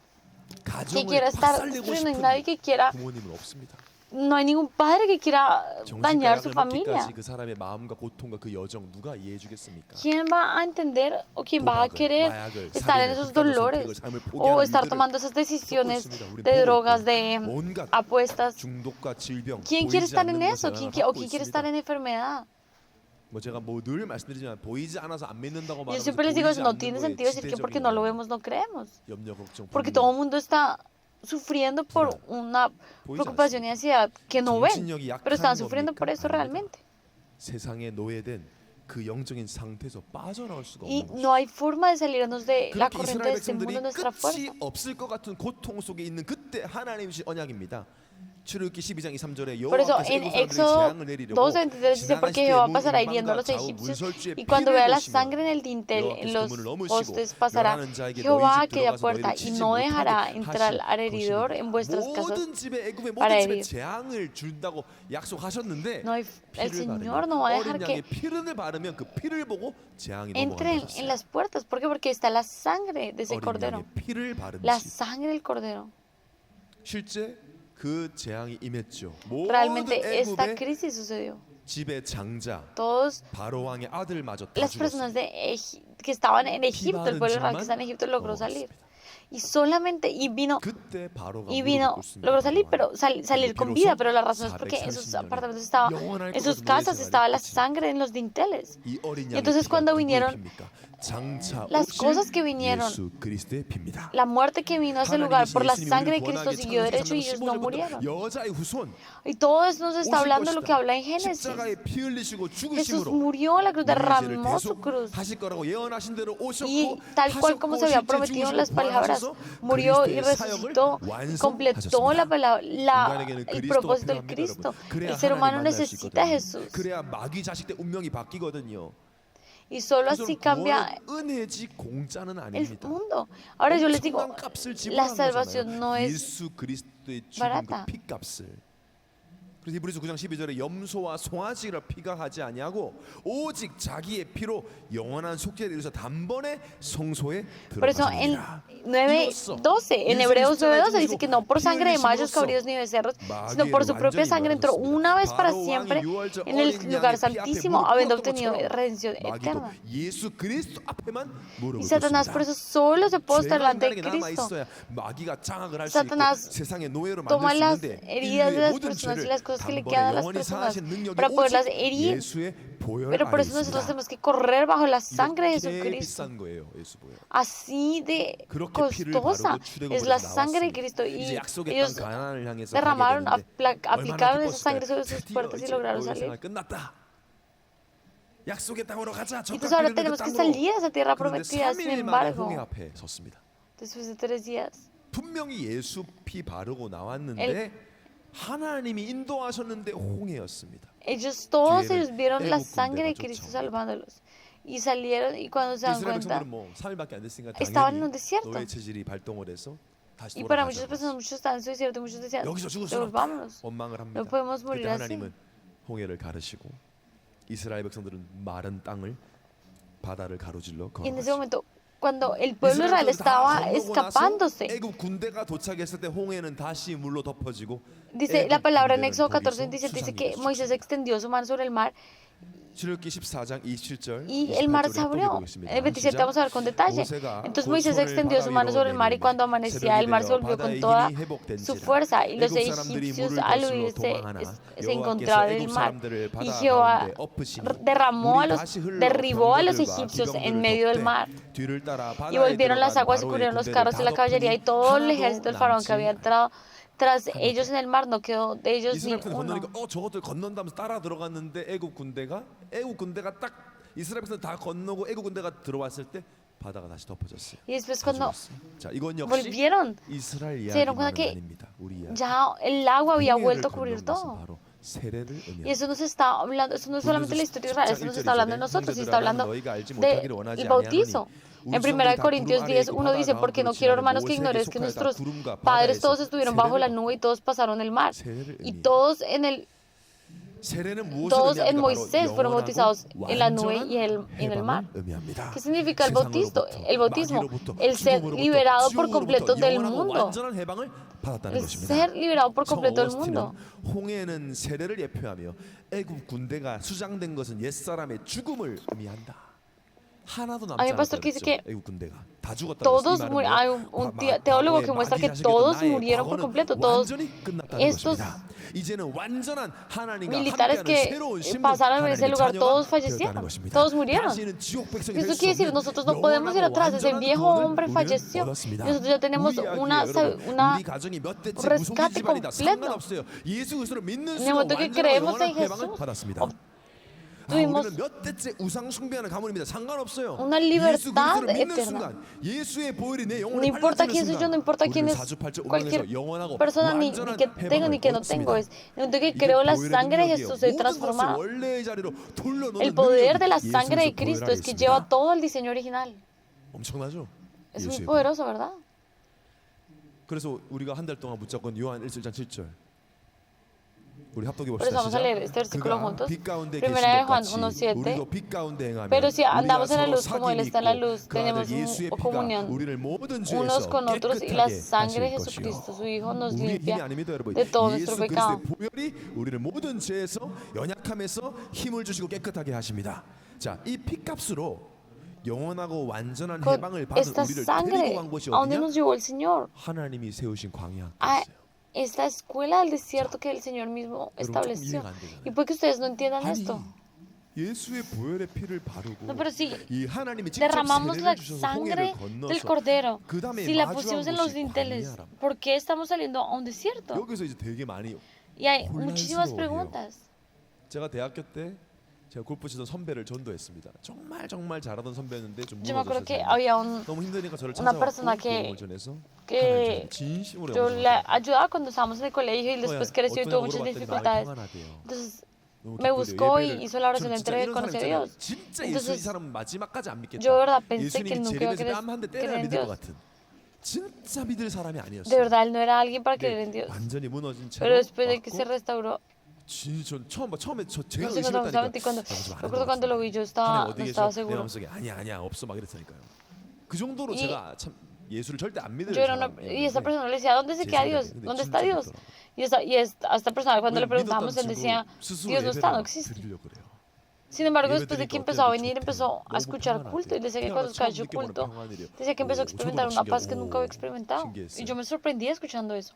que 가정을 quiera estar 박살내고 sufriendo, no hay 싶은 nadie que quiera, 부모님은 없습니다. no hay ningún padre que quiera dañar su 정신가락을 familia. 먹기까지 그 사람의 마음과 고통과 그 여정 누가 이해해 주겠습니까? ¿Quién va a entender o quién va a 도박을, querer 마약을, estar en 살인을, esos 극단적 dolores 선택을, 삶을 o 포기하는 estar 이들을 tomando esas decisiones 겪고 있습니다. 우리 de 보고 drogas, 있고. de 온갖 apuestas? 중독과 질병 ¿Quién quiere 보이지 estar en 않는 eso? 것을 ¿O 갖고 quién quiere estar 있습니다. en enfermedad? 뭐 제가 뭐 늘 말씀드리지만 보이지 않아서 안 믿는다고 Yo 말하면서 siempre les digo 보이지 eso, no 않는 tiene 거에 sentido decir que porque no lo vemos no creemos. 염려 걱정 Porque 불안, todo el mundo está sufriendo por una preocupación y ansiedad que no ven, pero están sufriendo por eso realmente. 세상에 노예된 그 영적인 상태에서 빠져나올 수가 Y 없는 no hay forma de salirnos de la 그렇게 corriente 이스라엘 de este mundo, 백성들이 nuestra 끝이 fuerza. 없을 것 같은 고통 속에 있는 그때 하나님이 주신 언약입니다. 출애굽기 12장 2, 3절에 Por eso 여호와께서 en 애굽 사람들에게 Éxodo 재앙을 내리려고 2:23 dice, porque Jehová pasará hiriendo a los egipcios, y cuando vea la sangre en el dintel, en los postes, pasará Jehová a aquella puerta y no dejará entrar al heridor en vuestras casas 모든 집에 애굽의 para 모든 집에 herir. 재앙을 준다고 약속하셨는데 No hay- el 피를 Señor 바르면 no va a dejar 어린 que 양의 피를 바르면 그 피를 보고 재앙이 entren en 넘어가셨어요. las puertas. ¿Por qué? Porque está la sangre de ese 어린 cordero. 양의 피를 바른 La 집. sangre del cordero. 실제 그 재앙이 임했죠. Realmente 모든 esta 애굽의 crisis sucedió. 집의 장자 Todos 바로 왕의 아들마저 다 las 죽었어요. personas que estaban en Egipto, el pueblo real que está en Egipto logró salir. Y solamente, 그때 바로가 logró salir, pero salir con vida, pero la razón es porque en sus apartamentos estaba, en sus casas estaba la sangre en los dinteles. 이 어린 Y entonces cuando vinieron 장차 las 오실 cosas que vinieron, 예수 그리스도의 피입니다. la muerte que vino a ese lugar por la 예수님이 sangre de 우리를 Cristo 구원하기 siguió derecho y 창세기 ellos no 15절부터 murieron. 여자의 후손 Y todo eso nos está 오실 hablando de lo 것이다. que habla en Génesis. 십자가에 피 흘리시고 Jesús 죽으심으로 murió en la cruz, 우리의 죄를 derramó su cruz. 대속하실 거라고 예언하신 대로 오셨고 Y tal cual como se había 하셨고 prometido en las 실제 palabras, 죽으시고 murió y 그리스도의 resucitó, 사역을 y completó la palabra, 인간에게는 el 그리스도가 propósito del 필요합니다, Cristo. 여러분. 그래야 El ser 하나님 humano 만날 수 necesita a 있거든요. Jesús. 그래야 마귀 자식의 운명이 바뀌거든요. Y solo así cambia 은혜지 공짜는 el 아닙니다. mundo. Ahora yo les digo, 엄청난 값을 la 지불한 salvación 거잖아요. no es 예수 그리스도의 죽은 barata. 그 피값을. 그래서 히브리서 9장 12절에 염소와 송아지를 피가 하지 아니하고 오직 자기의 피로 영원한 속죄를 이루어서 단번에 성소에 Por eso en 들어가시니라. 9:12, en Hebreos 9:12 dice que no por sangre de machos, cabríos ni becerros, sino por su propia sangre entró una vez para siempre en el lugar santísimo, habiendo obtenido redención eterna. 예수 그리스도 앞에만 무릎을 Y Satanás por eso solo se postra delante de Cristo. 마귀가 장악을 할 수 있고 Satanás 세상의 노예로 만들 Toma 수 las 있는데 heridas de 인류의 las 모든 personas y 죄를 las cosas que le 단번에 quedan a las 영원히 personas 사하신 능력이 para poderlas 오직 herir. 예수의 보혈 Pero por 안에 eso nosotros 있습니다. tenemos que correr bajo la sangre de 이렇게 Jesucristo. 비싼 거예요, 예수 보혈. Así de 그렇게 피를 costosa 바르고 es la 출애굽에서 sangre de 나왔습니다. Cristo. 이제 Y 약속의 땅 ellos 가나안을 향해서 가게 derramaron, 되는데 얼마나 aplicaron esa 기뻤을까요? sangre sobre sus 드디어 puertas y 이제 lograron 노예 salir. 생활 끝났다. 약속의 땅으로 가자. Y entonces 적과 ahora 끓는 그 tenemos que 땅으로. salir a esa tierra 그런데 prometida. Sin 3일 만에 홍해 embargo, 앞에 섰습니다. después de 3 días, 분명히 예수 피 바르고 나왔는데 하나님이 인도하셨는데 홍해였습니다. ellos todos 뒤에는 ellos vieron la 애국 sangre de 군대가 Cristo 쫓아옵니다. salvándolos. Y salieron y cuando se dan 이스라엘 cuenta, 백성들은 뭐 3일밖에 안 됐으니까 estaban en un 당연히 desierto. 노예 체질이 발동을 해서 다시 Y para muchas 돌아가자. personas, muchos estaban en su desierto, muchos decían, 여기서 죽을 수 없다. devolvámonos. 원망을 합니다. No podemos morir 그때 así. 하나님은 홍해를 가르시고 이스라엘 백성들은 마른 땅을 바다를 가로질러 Y en ese 걸어가죠. momento, cuando el pueblo de Israel estaba escapándose, 애굽 군대가 도착했을 때 홍해는 다시 물로 덮어지고 dice 애굽 la palabra en 군대는 Éxodo 거기서 14:27 dice 수상이 que 됐죠. Moisés extendió su mano sobre el mar 출애굽기 14장 27절 y el mar se abrió. En el 27 vamos a ver con detalle. Entonces Moisés extendió su mano sobre el mar y cuando amanecía el mar se volvió con toda su fuerza y los egipcios al huirse se encontraban en el mar. Y Jehová derribó a los egipcios en medio del mar. Y volvieron las aguas y cubrieron los carros de la caballería y todo el ejército del faraón que había entrado tras ellos en el mar, no quedó de ellos ni 이스라엘 백성 uno. 건너니까 저것들 건넌다면서 따라 들어갔는데 애굽 군대가 딱 이스라엘 백성 다 건너고 애굽 군대가 들어왔을 때 바다가 다시 덮어졌어요. Y después 다 cuando 죽었어요. 자, 이건 역시 volvieron, 이스라엘 se dieron cuenta 이야기만은 que 아닙니다. 우리 이야기. ya el agua había 홍해를 vuelto a 건넌 cubrir 것은 todo. 바로 세례를 Y 의미합니다. eso nos está hablando, eso no es solamente la historia de Israel, eso nos está hablando de nosotros, y está hablando del bautizo. En 1 Corintios 10, uno dice, porque no quiero, hermanos, que ignores que nuestros padres todos estuvieron bajo la nube y todos pasaron el mar. Y todos en Moisés fueron bautizados en la nube y en el mar. ¿Qué significa el bautismo? El bautismo, el ser liberado por completo del mundo. El ser liberado por completo del mundo. 홍해는 세례를 예표하며 애굽 군대가 수장된 것은 옛사람의 죽음을 의미한다. 하나도 남지 Hay un pastor que dice 않았다. que 애굽 군대가 다 죽었다. todos murieron. Hay un teólogo que muestra que todos murieron por completo. Todos estos 이제는 완전한 하나님과 militares 함께하는 que 새로운 신분, pasaron en ese 하나님의 lugar, 자녀가 todos 되었다는 fallecieron, 것입니다. todos murieron. 다시는 지옥 백성이 Eso 될 수 quiere decir, 없는 nosotros no podemos ir 영원하고 atrás, ese 완전한 viejo 구원을 hombre 우리는 falleció. 얻었습니다. Nosotros ya tenemos 우리 una 우리 가정이 몇 대째 무슨 rescate 집안이다 completo. 상관없어요. 예수 그리스도를 믿는 En el 순간 momento que 완전한 creemos en 영원한 해방을 Jesús, 받았습니다. tuvimos 우리는 몇 대째 우상 숭배하는 가문입니다. 상관없어요. una 예수 libertad 그리스도를 믿는 eterna. 순간 예수의 보혈이 내 No 영혼에 importa quién soy yo, no importa quién es cualquier persona, ni que tengo ni que no tengo. Es en el momento que creo la sangre de Jesús, soy transformado. El poder de la sangre de Cristo es que lleva todo el diseño original. 엄청나죠? Es muy 예수의 보혈. poderoso, ¿verdad? 그래서 우리가 한 달 동안 붙잡은 요한 1장 7절. 우리 합독해 Por eso 봅시다. vamos a leer este versículo 그가 juntos. 빛 가운데 Primera 계신 de 것 Juan 같이 1:7. 우리도 빛 가운데 행하면 Pero si 우리가 andamos en la 서로 luz como Él 사귐이 está en la 있고 luz, 그 아들 tenemos 예수의 피가 comunión 우리를 모든 unos 죄에서 con otros y la 깨끗하게 sangre de 하실 Jesucristo, 것이요. su Hijo, nos 우리의 힘이 limpia 아닙니다, 여러분. de todo nuestro 예수 pecado. 그리스도의 보혈이 우리를 모든 죄에서 연약함에서 힘을 주시고 깨끗하게 하십니다. 자, 이 피값으로 영원하고 완전한 Con 해방을 받은 esta 우리를 sangre, 데리고 간 곳이 ¿a dónde 어디냐? nos llevó el Señor? 하나님이 세우신 광야 A 학교였어요. esta escuela del desierto que el Señor mismo estableció. Y puede que ustedes no entiendan 아니, esto. 예수의 보혈의 피를 바르고 No, pero si 이 하나님이 직접 derramamos la 세례를 주셔서 sangre 홍해를 del 건너서 Cordero, 그 다음에 si la 마주한 pusimos en los 곳이 dinteles, 광야라고. ¿por qué estamos saliendo a un desierto? 여기서 이제 되게 많이 Y hay muchísimas 혼란스러워해요. preguntas. 제가 대학교 때 제가 골프 치던 선배를 전도했습니다. 정말 잘하던 선배였는데 좀 Yo me acuerdo que 무너졌어요. había 너무 힘드니까 저를 una 찾아왔고 persona que- 도움을 전해서 que 하나님 진심으로 yo 영접하셨어요. le ayudaba cuando estábamos en el colegio y después creció y tuvo muchas 물어봤더니 dificultades. 마음이 평안하대요. Entonces 너무 me 기쁘대요. buscó y 예배를 hizo la oración 저는 entre 진짜 él, 이런 conoció a 사람 있잖아요. Dios. 진짜 예수 이 Entonces, 사람은 마지막까지 안 믿겠다. yo de verdad pensé que 예수님이 él nunca iba a 재림에서 뺨한 대 때려야 creer en 믿을 것 Dios. 같은 진짜 믿을 사람이 De 아니었어요. verdad, él no era alguien para creer en 근데 Dios. 완전히 무너진 채로 Pero después de que se 왔고 restauró, 전 처음에 제가 no sé exactamente 의심했다니까. cuando, 좀 me acuerdo cuando lo vi, yo estaba, no estaba 내 seguro. 마음속에 아니야 없어 막 이랬으니까요. 그 정도로 Y- 제가 참 예수를 절대 안 믿을 Yo era y esta 사람이었는데 persona le decía, ¿dónde se queda Dios? ¿Dónde está Dios? Y a esta persona cuando le preguntamos, él decía, Dios no está, no existe. Sin embargo, después de que empezó a venir, empezó a escuchar culto y decía que cuando escuchó culto, decía que empezó a experimentar una paz que nunca había experimentado. Y yo me sorprendía escuchando eso.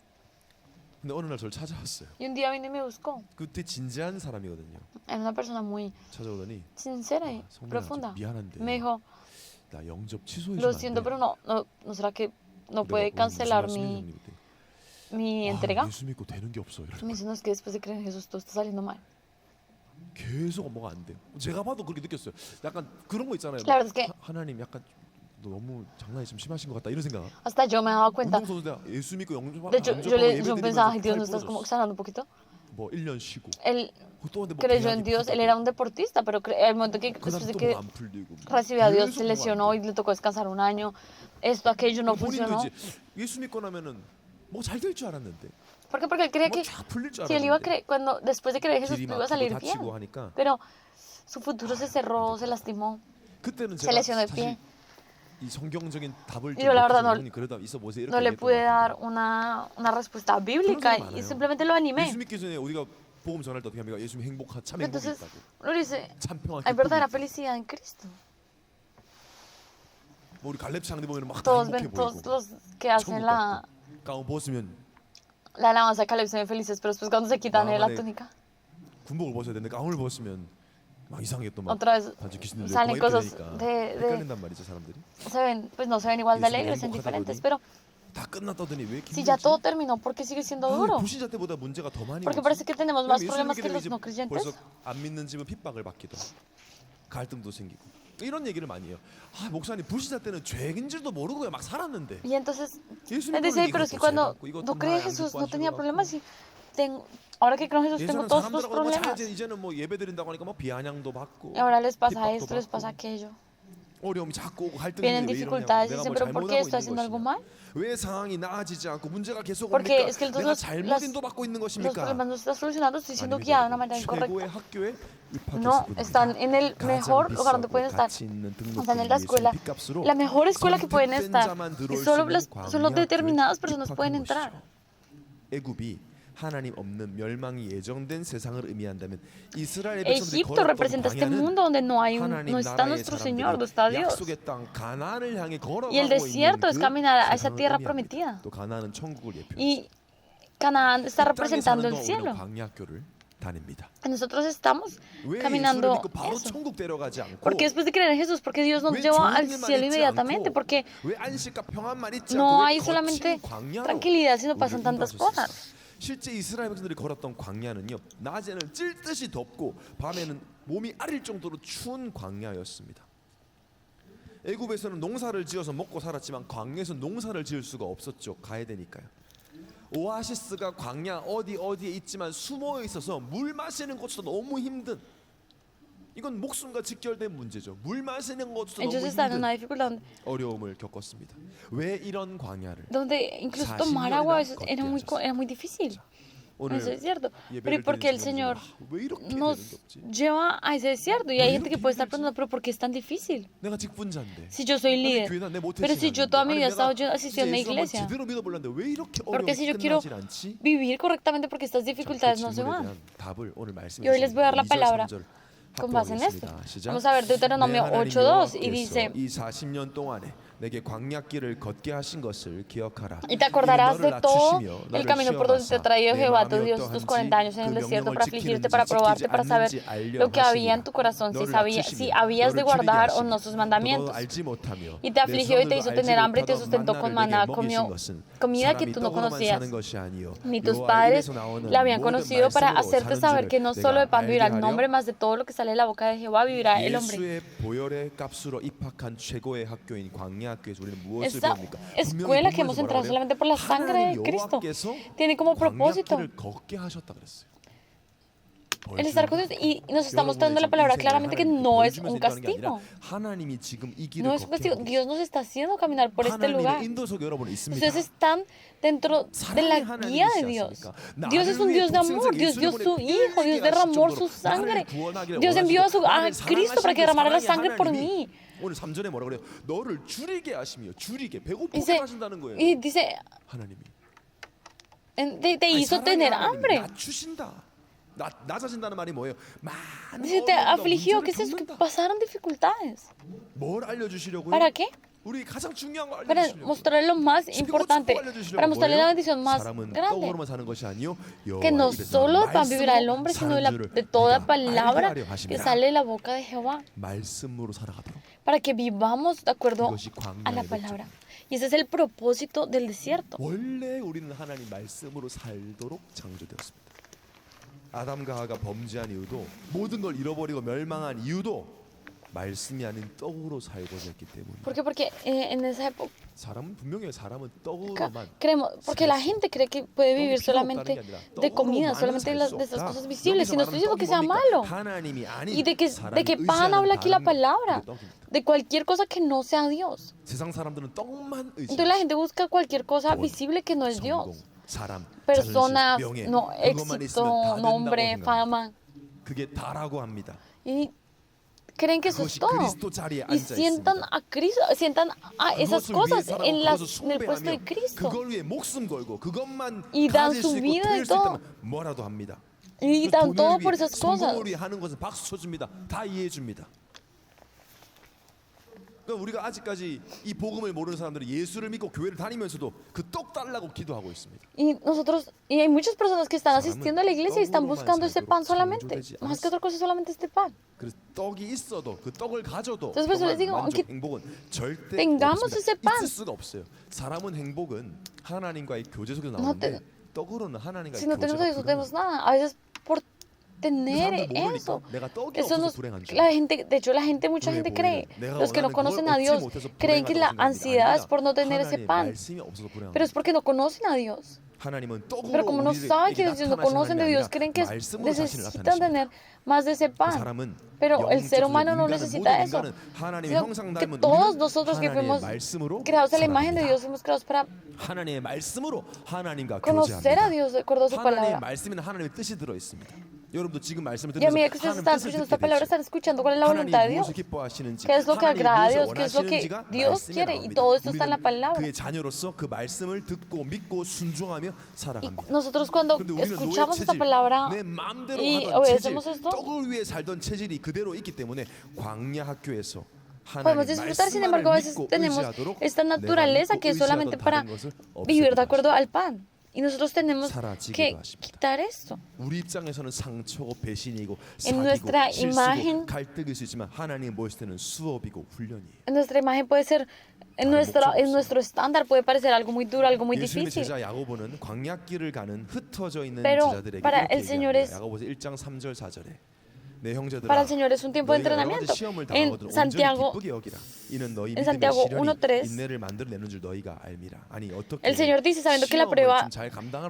근데 어느 날 저를 찾아왔어요. Y un día vino y me buscó. 그때 진지한 사람이거든요. Era una persona muy 찾아오더니 sincera y 성민아, profunda. 미안한데 Me dijo, 나 영접 취소해 lo 주면 siento, 안 돼? pero no será que no puede cancelar mi entrega. 예수 믿고 되는 게 없어. Y me dice, no, es que después de creer en Jesús todo está saliendo mal. 계속 뭐가 안 돼요. 제가 봐도 그렇게 느꼈어요. 약간 그런 거 있잖아요. La verdad es que 하나님 약간 너무 장난이 좀 심하신 것 같다 이런 생각. hasta yo me he dado cuenta. 운동선수 내가 예수 믿고 영접 De hecho, yo pensaba, ay Dios, ¿no estás como exagerando un poquito? 뭐 1년 쉬고 Él 또 근데 뭐 creyó en 계약이 Dios, él 풀리고, era un deportista, pero el momento que después 그다음 de 또 que 뭐 안 풀리고 recibió a Dios 계속 se 뭐가 안 lesionó 돼. y le tocó descansar un año. Esto, aquello no 본인도 funcionó. 이제 예수 믿고 나면은 뭐 잘 될 줄 알았는데 ¿Por qué? Porque él creía 뭐쫙 풀릴 줄 que él iba a 알았는데 creer, cuando después de creer en Jesús 길이 todo iba a 막히고 salir 다치고 bien. 하니까 Pero su futuro se cerró, se lastimó. 그때는 Se 제가 lesionó de 사실 pie. 이 성경적인 답을 Yo la verdad no, 형님 그러다 있어 보세요 no 이렇게 le 얘기했던 pude 것 dar 같아요. una respuesta bíblica y simplemente lo 예수 animé. 믿기 전에 우리가 복음 전할 때 어떻게 합니까? 예수 행복하 참 행복이 Entonces, 있다고 uno le dice, 참 평화 hay verdadera 기쁨이 있다고. felicidad en Cristo. 뭐 우리 갈렙 장례 보면 막 다 Todos 행복해 ven, todos 보이고 los que hacen 천국 la 같고 가운 벗으면 alabanza de Caleb se ven felices, pero después cuando se quitan la vale. túnica, 군복을 벗어야 되는데 가운을 벗으면 막 이상하게 또막 otra vez 반지 귀신들 salen 이렇게 cosas 되니까 de 헷갈린단 말이죠 사람들이. se ven, pues no se ven igual de alegres, son diferentes, pero 다 끝났다더니 왜 이렇게 si ya 힘들지? todo terminó, ¿por qué sigue siendo duro? 불신자 때보다 문제가 더 많이 Porque 오지. parece que tenemos más 왜냐면 problemas 예수 que 믿게 los 되면 no 이제 creyentes. 벌써 안 믿는 집은 핍박을 받기도 하고 갈등도 생기고 이런 얘기를 많이 해요. 아 목사님 불신자 때는 죄인 줄도 모르고 그냥 막 살았는데 Y entonces, 예수 él 믿고 dice, "Ay, pero es que 이것도 cuando 죄 받고 이것도 no creía en 말 안 Jesús 듣고 no tenía 하시고 problemas y ahora que creo en Jesús tengo 예전은 todos estos 사람들하고 뭐 problemas. 이제는 뭐 예배 드린다고 하니까 뭐 비아냥도 받고 Y ahora les pasa 핍박도 esto, les pasa 받고 aquello. 어려움이 자꾸 오고 갈등이 Vienen 왜 dificultades y 이러냐고 dicen, 내가 pero 뭘 ¿por qué 잘못하고 estoy haciendo 있는 algo 것이냐 mal? 왜 상황이 나아지지 않고 문제가 계속 Porque 옵니까? es que 내가 entonces 잘못 인도받고 있는 los 것입니까? problemas no se están solucionando, estoy siendo 아닙니다. guiada de una manera 최고의 incorrecta. 학교에 입학했을 No, 뿐입니다. están en el 가장 mejor lugar donde 비싸고 pueden estar. 가치 있는 Están en 등록금 la escuela, 예수님 빚값으로 la mejor escuela que pueden 선택된 estar. 자만 Y 들어올 수 solo, 있는 solo 광야 determinadas 학교에 personas 입학한 pueden 것이죠. entrar. 애굽이 하나님 없는 멸망이 예정된 세상을 의미한다면 이스라엘 백성들이 Egipto 걸었던 representa este 광야는 mundo donde no 하나님 está 나라의 nuestro Señor, no 사람들이 está Dios. 약속의 땅 가나안을 향해 걸어가고 Y el desierto es 있는 그 caminar a esa 세상을 tierra 의미합니다. prometida. 또 가나안은 천국을 예표합니다. Y Canaán está 이 땅에 representando 사는 el 동안 우리는 cielo. 광야학교를 다닙니다. Y nosotros estamos 왜 예수를 caminando 믿고 바로 eso. 천국 데려가지 않고 Porque después de creer en Jesús, porque Dios nos 왜 llevó 좋은 al 일만 cielo 있지 inmediatamente, 않고 porque 왜 안식과 평안만 있지 no 않고 왜 hay solamente 거친 광야로 tranquilidad, sino 우리를 pasan tantas 인도하셨을까? cosas. 실제 이스라엘 백성들이 걸었던 광야는요 낮에는 찔듯이 덥고 밤에는 몸이 아릴 정도로 추운 광야였습니다. 애굽에서는 농사를 지어서 먹고 살았지만 광야에서 농사를 지을 수가 없었죠. 가야 되니까요. 오아시스가 광야 어디에 있지만 숨어 있어서 물 마시는 것도 너무 힘든, 이건 목숨과 직결된 문제죠. 물 마시는 것도 너무 Ellos están en una 힘든 dificultad 어려움을 겪었습니다. 왜 이런 광야를? donde incluso 40 tomar agua a veces 년이나 era muy difícil. 오늘 Eso es cierto. Pero 예배를 ¿y por qué el 드리는 Señor 사람들은 왜 이렇게 nos 되는 게 없지? lleva a ese desierto? Y hay gente que puede estar preguntando, pero ¿por qué es tan difícil? 내가 직분자인데. Si yo soy 아니, líder, 교회나 내 모태 pero si yo 신앙인데. toda mi vida he 아니, estado 내가 asistiendo a una 진짜 예수 한번 iglesia, 제대로 믿어보려는데 왜 이렇게 porque si yo 어려움이 quiero 끝나질 않지? vivir correctamente, porque estas dificultades no se 질문에 van. 대한 답을 오늘 말씀해 Y hoy les voy a dar la palabra 주시면 con base en esto. 시작. Vamos a ver Deuteronomio 내 하나님 8:2 y 여호와께서 dice, 이 40년 동안에 내게 광야길을 걷게 하신 것을 기억하라. y te acordarás 이는 de 너를 todo 낮추시며 el 너를 camino por donde te 시험하사 traía 내 Jehová 마음이 tu Dios tus 어떠한지 40 años en 그 el desierto 명령을 para afligirte, 지키는지 para probarte, 지키지 para saber 않는지 알려 lo que había en 하시니라. tu corazón, si 너를 habías de 낮추시며 guardar 너를 o no 줄이게 sus 하시며 mandamientos. 또 너도 알지 못하며 Y te afligió y te hizo tener hambre y te sustentó con maná, comió comida que tú no conocías. Ni tus padres la habían conocido para hacerte saber que no solo de pan vivirá el hombre, más de todo lo que sale de la boca de Jehová vivirá el hombre. 예수의 보혈의 값으로 입학한 최고의 학교인 광야학교에서 우리는 무엇을 Esta 배웁니까? escuela que hemos entrado solamente por la sangre de Cristo tiene como propósito 광야길을 걷게 하셨다 그랬어요. el estar con Dios y nos está mostrando la palabra claramente que no es un castigo. 하나님이 지금 이 길을 No es un 걷게 castigo. 하고 Dios nos está haciendo caminar por este lugar. 하나님의 인도 속에 여러분 있습니다. Ustedes están dentro de la guía de Dios. Dios es un Dios de amor. Dios dio su Hijo. Dios derramó su sangre. Dios envió a Cristo para que derramara la sangre por mí. 오늘 3절에 뭐라 그래요? 너를 줄이게 하시며 줄이게 배고프게 Dice, 하신다는 거예요. y dice, 하나님이 te hizo tener hambre. 낮추신다. 낮아진다는 말이 뭐예요? 많은 Dice, te 어려움과 afligió. 문제를 ¿Qué es eso? Que 겪는다. pasaron dificultades. 뭘 알려주시려고요? ¿Para qué? 우리 가장 중요한 거 para 알려주시려고. mostrarle lo más 최고 importante, 축복 알려주시려고. para mostrarle la 뭐예요? bendición más 사람은 grande. 떡으로만 사는 것이 아니요 Que no 여호와 입에서 solo de 나오는 pan vivirá el 말씀으로 hombre, sino 사는 줄을 de toda 네가 알게 palabra 하려 que 하심이라. sale de la boca de Jehová, 말씀으로 살아가도록. para que vivamos de acuerdo 이것이 a la 광야의 palabra. 목적. Y ese es el propósito del desierto. 원래 우리는 하나님 말씀으로 살도록 창조되었습니다. 아담과 하와가 범죄한 이유도 모든 걸 잃어버리고 멸망한 이유도 말씀이 아닌 떡으로 살고자 했기 때문에. ¿Por qué? Porque en esa época 사람은 분명히 사람은 떡으로만 creemos, porque la gente cree que puede vivir solamente de comida, solamente de esas cosas visibles. Y no estoy diciendo que sea malo. 하나님이 아닌 Y de que pan 사람이 habla aquí la 의지하는 palabra, 다른 떡입니다. de cualquier cosa que no sea Dios. 세상 사람들은 떡만 Entonces la 의지하죠. gente busca cualquier cosa 돈, visible que no es 성공, Dios. 사람, Personas, 자존심, 명예 no, 그것만 éxito, 있으면 다 된다고 nombre, 생각합니다. fama. 그게 다라고 합니다. Y creen que eso es 그것이 todo. 그리스도 자리에 Y 앉아 sientan 있습니다. a Cristo, sientan a esas 그것을 cosas 위해 en, 살아가고 en el puesto de 그것을 Cristo. 그걸 위해 목숨 걸고 그것만 Y dan 가질 su 수 있고 vida y 누릴 수 todo. 있다면 뭐라도 합니다. Y 그 dan 돈을 todo 위해, por esas cosas. 성공을 위해 하는 것은 박수 쳐줍니다. 다 이해해 줍니다. 그러니까 우리가 아직까지 이 복음을 모르는 사람들이 예수를 믿고 교회를 다니면서도 그 떡 달라고 기도하고 있습니다. Y hay muchas personas que están asistiendo a la iglesia y están buscando este pan solamente, más que otra cosa solamente este pan. 그래서 떡이 있어도 그 떡을 가져도 Entonces, por eso les digo, 만족, aunque 행복은 절대 tengamos 없습니다. ese pan. 있을 수가 없어요. 사람은 행복은 하나님과의 교제 속에서 No 나오는데 떡으로는 하나님과의 Si no tenemos 교제가 eso, no tenemos nada. A veces por tener eso, eso nos, la gente, de hecho la gente, mucha gente cree, los que no conocen a Dios, creen que la ansiedad es por no tener ese pan, pero es porque no conocen a Dios. Pero como no saben que Dios, no conocen de Dios, creen que necesitan tener más de ese pan. Pero el ser humano no necesita eso, sino que todos nosotros que fuimos creados a la imagen de Dios, fuimos creados para 하나님의 말씀으로 하나님과 conocer a 교제합니다. Dios de acuerdo a su 하나님의 palabra. 말씀에는 하나님의 뜻이 들어 있습니다. 여러분도 지금 말씀을 Y a medida 들으면서 que ustedes 하나님의 están 뜻을 escuchando 듣게 esta palabra, 되죠. están escuchando cuál es la voluntad de 하나님이 Dios, 무엇을 기뻐하시는지, qué es lo que 하나님이 agrada a 무엇을 Dios, qué es lo que 원하시는지가 Dios 말씀에 quiere, y 나옵니다. todo esto está en la 우리는 palabra. 그의 자녀로서 그 말씀을 듣고 믿고 순종하며 Y 살아갑니다. nosotros cuando 그런데 우리는 노예 escuchamos esta 체질, palabra 내 마음대로 y 하던 체질, obedecemos esto, 떡을 위해 살던 체질이 그대로 있기 때문에 광야 학교에서 podemos disfrutar. Sin embargo, a veces tenemos esta naturaleza que es solamente para vivir de acuerdo al pan. Y nosotros tenemos que quitar esto. 우리 입장에서는 상처고 배신이고 En 사기고 nuestra 실수고 imagen, 갈등일 수 있지만 하나님 보실 때는 수업이고 훈련이에요. en nuestra imagen puede ser, en nuestro estándar puede parecer algo muy duro, algo muy 예수님의 difícil. 제자 야고보는 광야길을 가는 흩어져 있는 Pero 제자들에게 para 이렇게 el Señor 얘기합니다. es- 야고보서 1장 3절 4절에 내 형제들아 Para el Señor es un tiempo de 너희가 여러 가지 entrenamiento. 시험을 En 당하거든 온전히 Santiago, 기쁘게 여기라. 이는 너희 en 믿음의 Santiago 시련이 1:3, 인내를 만들어내는 줄 너희가 알미라. 아니 어떻게 el Señor dice, sabiendo que la prueba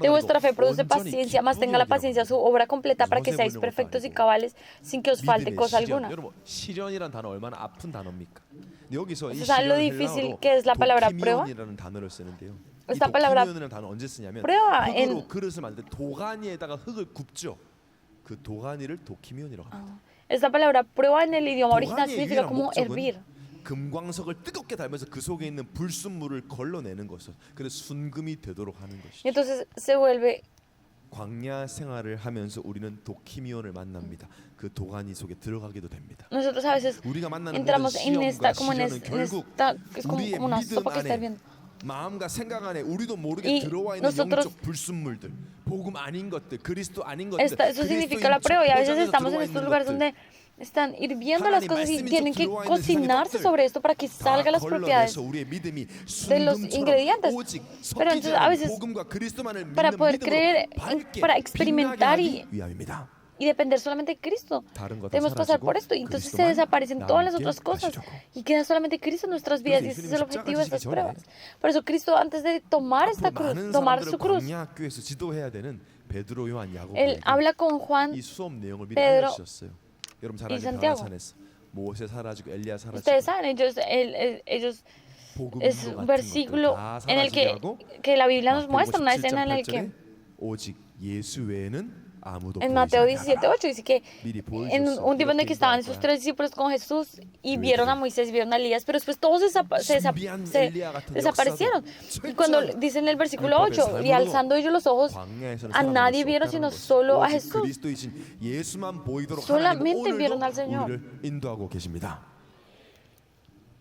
de vuestra fe produce paciencia, más tenga la paciencia su obra completa para que seáis perfectos y cabales sin que os falte cosa alguna. 여러분 시련이란 단어 얼마나 아픈 단어입니까? 근데 여기서 이 ¿Sabes lo 시련을 difícil 헬라어로 que es la palabra prueba? 도키미온이라는 단어를 쓰는데요. 이 Esta palabra 도키미온이라는 단어 언제 쓰냐면 prueba 흙으로 en- 그릇을 만들 때 도가니에다가 흙을 굽죠. 그 도가니를 도키미온이라고 합니다. Esta palabra prueba en el idioma original 도가니의 significa 유일한 como 목적은 hervir. 금광석을 뜨겁게 달면서 그 속에 있는 불순물을 걸러내는 것이죠. 그래서 순금이 되도록 하는 Y 것이죠. entonces se vuelve, 광야 생활을 하면서 우리는 도키미온을 만납니다. 그 도가니 속에 들어가기도 됩니다. nosotros a veces 우리가 만나는 모든 entramos en esta, 시험과 como en, 시련은 en 결국 esta, es como 우리의 una 믿음 sopa que está 안에 hirviendo. 마음과 생각 안에 우리도 모르게 Y 들어와 있는 nosotros- 영적 불순물들, 복음 아닌 것들, 그리스도 아닌 것들, Eso significa la prueba. Y a veces estamos en estos lugares donde están hirviendo las cosas y tienen que cocinarse sobre esto para que salgan las propiedades de los ingredientes. Pero entonces a veces para poder creer, para experimentar y depender solamente de Cristo, debemos pasar por esto. Y entonces se desaparecen todas las otras cosas y queda solamente Cristo en nuestras vidas. Y ese es el objetivo de estas pruebas. Por eso Cristo, antes de tomar esta cruz, tomar su cruz, Él habla con Juan, 이 수업 내용을 미리 Pedro 알려주셨어요. 여러분 잘 y 아는 Santiago. 변화산에서 모세 사라지고 엘리야 사라지고 Ustedes saben, ellos es 복음서 un 같은 versículo 것들 다 en el 사라지게 que la Biblia nos 하고 muestra una 157장 escena en la 8절에 que 오직 예수 외에는 아무도 en 보이지 Mateo 아니하라. 17:8 dice que 미리 en 보여줬어. un tiempo en el que 이렇게 estaban 인도할 sus 거야. tres discípulos con Jesús y vieron a Moisés, vieron a Elías, pero después todos desaparecieron. Y cuando dice en el versículo 8, y alzando ellos los ojos, 광야에서는 a nadie 살아남을 수 vieron 없다는 sino 것이죠. solo a 오직 Jesús. 그리스도이신 예수만 보이도록 Solamente 하나님은 vieron al 오늘도 Señor. 우리를 인도하고 계십니다.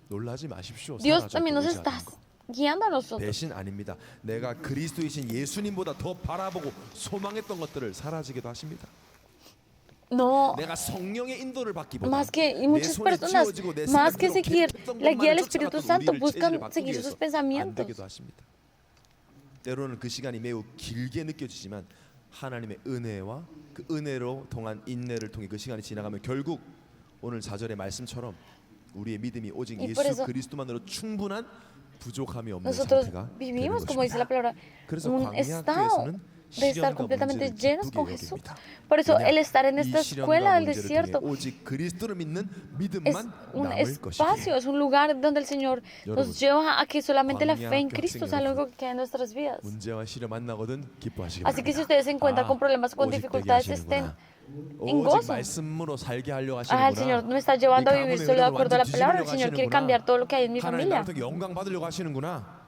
놀라지 마십시오. Dios 사라졌고 también nos está 의지하던 거. guiando a nosotros. 배신 아닙니다. 내가 그리스도이신 예수님보다 더 바라보고 소망했던 것들을 사라지기도 하십니다. No, 내가 성령의 인도를 받기보다 más que, y 내 muchas 손에 personas, 쥐어지고 내 más que 생각대로 seguir 계획했던 la guía del 것만을 Espíritu 쫓아갔던 Santo, 우리를 buscan 체질을 바꾸기 seguir 위해서 sus 안 pensamientos. 되기도 하십니다. 때로는 그 시간이 매우 길게 느껴지지만 하나님의 은혜와 그 은혜로 통한 인내를 통해 그 시간이 지나가면 결국 오늘 4절의 말씀처럼 우리의 믿음이 오직 Y por 예수 eso 그리스도만으로 충분한 부족함이 없는 nosotros 상태가 되는 vivimos, como dice la 것입니다. palabra, 그래서 un 광야 estado 학교에서는 de estar 시련과 completamente 문제를 llenos 기쁘게 con Jesús. 여깁니다. Por eso 왜냐? el estar en 이 esta 시련과 escuela del 문제를 desierto 통해 오직 그리스도를 믿는 es 믿음만 un 남을 것이기에 espacio, es un lugar donde el Señor 여러분, nos lleva a que solamente la 광야 fe en 학교 Cristo 학생 sea lo 여러분, único que queda en nuestras vidas. 문제와 시련 만나거든 기뻐하시기 Así que si 바랍니다. ustedes se encuentran con problemas, con 오직 되게 dificultades, estén 하시는구나. en 오직 gozo. 말씀으로 살게 하려고 Ah, el Señor 하시는구나. me está llevando a 이 vivir 가문의 solo de 흐름을 acuerdo a la 완전히 palabra. El 뒤집으려고 Señor quiere 하시는구나. cambiar todo lo que hay en mi 하나님 familia. 나를 통해 영광 받으려고 하시는구나.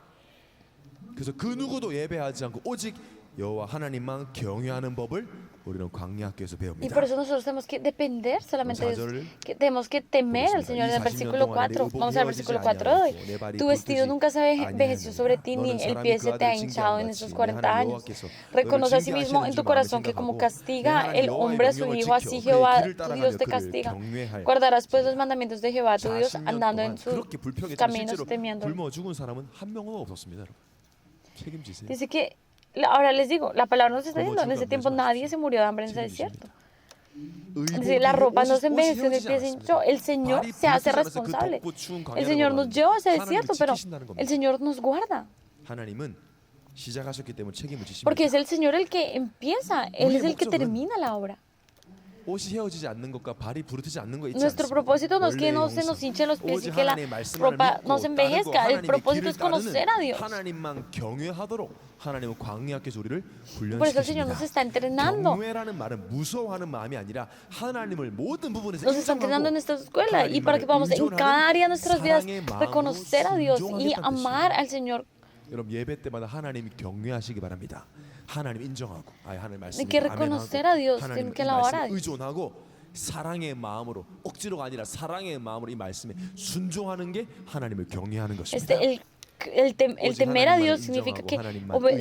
그래서 그 누구도 예배하지 않고 오직 여호와 하나님만 경외하는 법을 우리는 광야 학교에서 Y 배웁니다. por eso nosotros tenemos que depender solamente de Dios, 사절을 que tenemos que temer al 보겠습니다. Señor. En el 이 40년 versículo 동안에 4, 의복이 vamos al 헤어지지 versículo 4 de hoy. 아니하고 내 발이 Tu vestido 굵지 nunca se envejeció sobre ti, ni el pie se te ha hinchado en estos 40 años. Reconoce a sí mismo en tu corazón que como castiga el hombre a su hijo, así Jehová tu Dios te castiga. Guardarás pues los mandamientos de Jehová tu Dios, 40년 andando en 동안 sus 그렇게 불평했지만 caminos, 실제로 temiendo. 굶어 죽은 사람은 한 명도 없었습니다. 여러분. 책임지세요. Dice que, ahora les digo, la palabra nos está Como diciendo, en ese chicos, tiempo mismos. nadie se murió de hambre en ese Sí, desierto. 의복이 Dice, la ropa no se 옷이 envejeció, ni el 헤어지지 pie se 않았습니다. hinchó. El Señor 발이 se hace 붉지 않아서 그 responsable. 덥고 추운 El 광야를 Señor nos 걸어가는 lleva a ese 하나님을 desierto, pero 지키신다는 겁니다. el Señor nos guarda. 하나님은 시작하셨기 때문에 책임을 지십니다. Porque es el Señor el que empieza, Él es el que termina la obra. 옷이 헤어지지 않는 것과 발이 부르트지 않는 거 있지 Nuestro 않습니까? propósito no es que 원래의 no se 용서. nos hinchen los pies y 오직 que la 하나님의 말씀만을 ropa 믿고 no se 따르고 envejezca. El 하나님의 propósito 길을 es conocer a 따르는 Dios. 하나님만 경외하도록 하나님은 광야께서 우리를 Por eso el Señor nos está 훈련시키십니다. entrenando. 경외라는 말은 무서워하는 마음이 아니라 하나님을 모든 부분에서 Nos está entrenando en esta escuela y para que podamos en 인정하는 cada área de nuestras vidas 사랑의 마음으로 reconocer a Dios y 순종하겠다는 amar 뜻이에요. al Señor. 여러분 예배 때마다 하나님이 경외하시기 바랍니다. 하나님 인정하고 하나님 말씀 Hay que reconocer a Dios, 하나님 tienen que 이 alabar a 말씀에 Dios. 의존하고 사랑의 마음으로 억지로가 아니라 사랑의 마음으로 이 말씀에 순종하는 게 하나님을 경외하는 것입니다. El temer a Dios significa que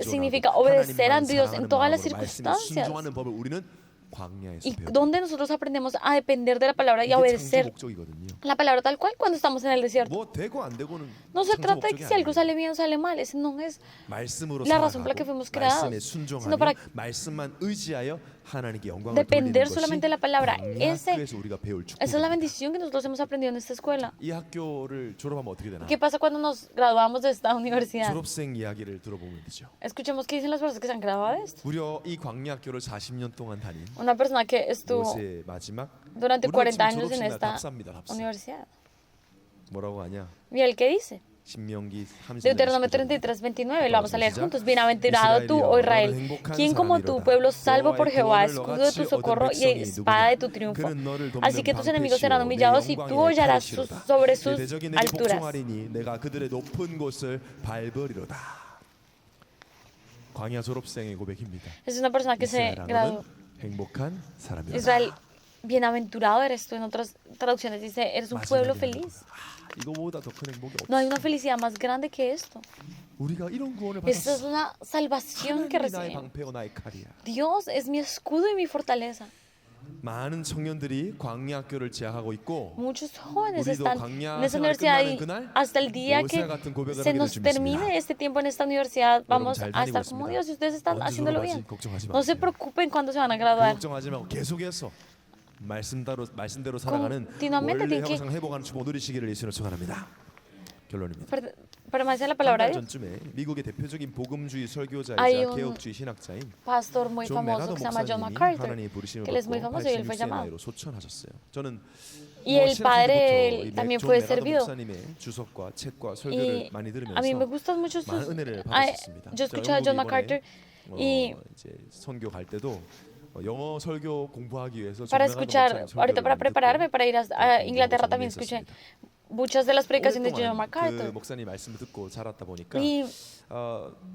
significa obedecer a Dios en todas las circunstancias. 순종하는 법을 우리는 광야에서 Y 배웁니다. donde nosotros aprendemos a depender de la palabra y a 이게 창조 obedecer 목적이거든요. la palabra tal cual cuando estamos en el desierto. 뭐 되고 안 되고는 No se 창조 trata de 목적이 que si algo 아니에요. sale bien o sale mal, ese no es 말씀으로 la razón por la que 살아가고 fuimos creados, 말씀에 순종하며 sino para 말씀만 의지하여 하나님께 영광을 depender 돌리는 solamente de la 것이 palabra. 광야학교에서 우리가 배울 Esa es la 축복입니다. bendición que nosotros hemos aprendido en esta escuela. 이 학교를 졸업하면 어떻게 되나? ¿Qué pasa cuando nos graduamos de esta universidad? 졸업생 이야기를 들어보면 되죠. Escuchemos qué dicen las personas que se han graduado de esto. 무려 이 광야학교를 40년 동안 다닌 Una persona que estuvo 모세의 마지막 durante 우리가 40 지금 años en 졸업식 날 esta 답사입니다. 답사. universidad. 뭐라고 하냐? ¿Y él qué dice? 신명기 30절 Deuteronomio 33, 29, lo vamos a leer juntos. Bienaventurado tú, oh Israel, ¿quién como tú, pueblo salvo por Jehová, escudo de tu socorro y espada de tu triunfo? Así que tus enemigos serán humillados y tú hollarás sobre sus alturas. 내가 그들의 높은 곳을 밟으리로다. 광야 졸업생의 고백입니다. Es una persona que se 이스라엘 graduó. 너는 행복한 사람이다. Israel, bienaventurado eres tú. En otras traducciones dice, eres un pueblo feliz. 이거보다 더 큰 행복이 No hay 없어. una felicidad más grande que esto. 우리가 이런 구원을 Esta es 받았어. una salvación que 하나님이 나의 recibimos. 방패요 나의 칼이야. Dios es mi escudo y mi fortaleza. 많은 청년들이 광야 학교를 제약하고 있고 Muchos jóvenes 우리도 están 광야 en esta 생활이 universidad 끝나는 y 그날 hasta el día 모세 que 같은 고백을 se 하게 될 nos 줄 termine 믿습니다. este tiempo en esta universidad, vamos 잘 a 다니고 estar como 있습니다. Dios y ustedes están 언제 haciéndolo 졸업하지? bien. 걱정하지 No se 마세요. preocupen cuando se van a 그 graduar. 걱정하지 말고 계속해서 말씀대로 살아가는 Continuamente 원래 tiene que- 항상 회복하는 축복 누리시기를 예수로 축원합니다. 결론입니다. Permanece la 한 palabra 달 de Dios. 전쯤에 미국의 대표적인 복음주의 설교자이자 Hay un 개혁주의 신학자인 Pastor muy 존 famoso 메가더 que se llama John 목사님이 MacArthur, 하나님의 부르심을 que él es muy 받고 famoso y él fue 86세 llamado. 나이로 소천하셨어요. 저는 Y el padre él también 존 fue 메가더 servido. 목사님의 주석과 책과 설교를 Y 많이 a mí me 들으면서 gustan mucho sus... 많은 은혜를 Ay, 받았습니다. yo escuchaba a John MacArthur y 이제 선교 갈 때도 영어 설교 공부하기 위해서 para 존 메가더 escuchar, 목사님 ahorita 설교를 para 많이 prepararme 듣고 para ir a Inglaterra también 공부하고 escuché muchas de las predicaciones de John 오랫동안 그 MacArthur. 목사님 말씀을 듣고 자랐다 보니까 Y,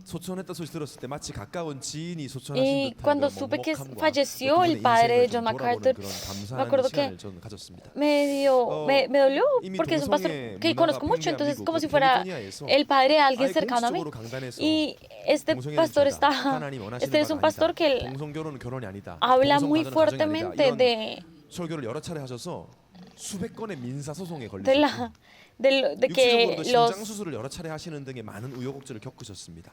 소천했다 소식 들었을 때 마치 가까운 지인이 y 소천하신 듯한 cuando 그런 supe que 먹먹함과 falleció 그분의 el padre de 인생을 좀 John 돌아보는 MacArthur, 그런 me 감사하는 acuerdo que 시간을 저는 가졌습니다. me dolió 이미 porque es un pastor 동성애 que 문화가 conozco mucho, 팽배한 entonces 미국, como 그 si fuera 캘리포니아에서 el padre de alguien 아예 cercano a mí. 공식적으로 강단에서 Y este 동성애는 pastor 죄다. está, 하나님 원하시는 este es un 바가 pastor 아니다. que él 동성결혼은 결혼이 아니다. habla muy 동성가정은 가정이 아니다. fuertemente 이런 de 설교를 여러 차례 하셔서 수백 건의 민사 소송에 de 걸리셨고 la de que 육체적으로도 los 심장 수술을 여러 차례 하시는 등의 많은 우여곡절을 겪으셨습니다.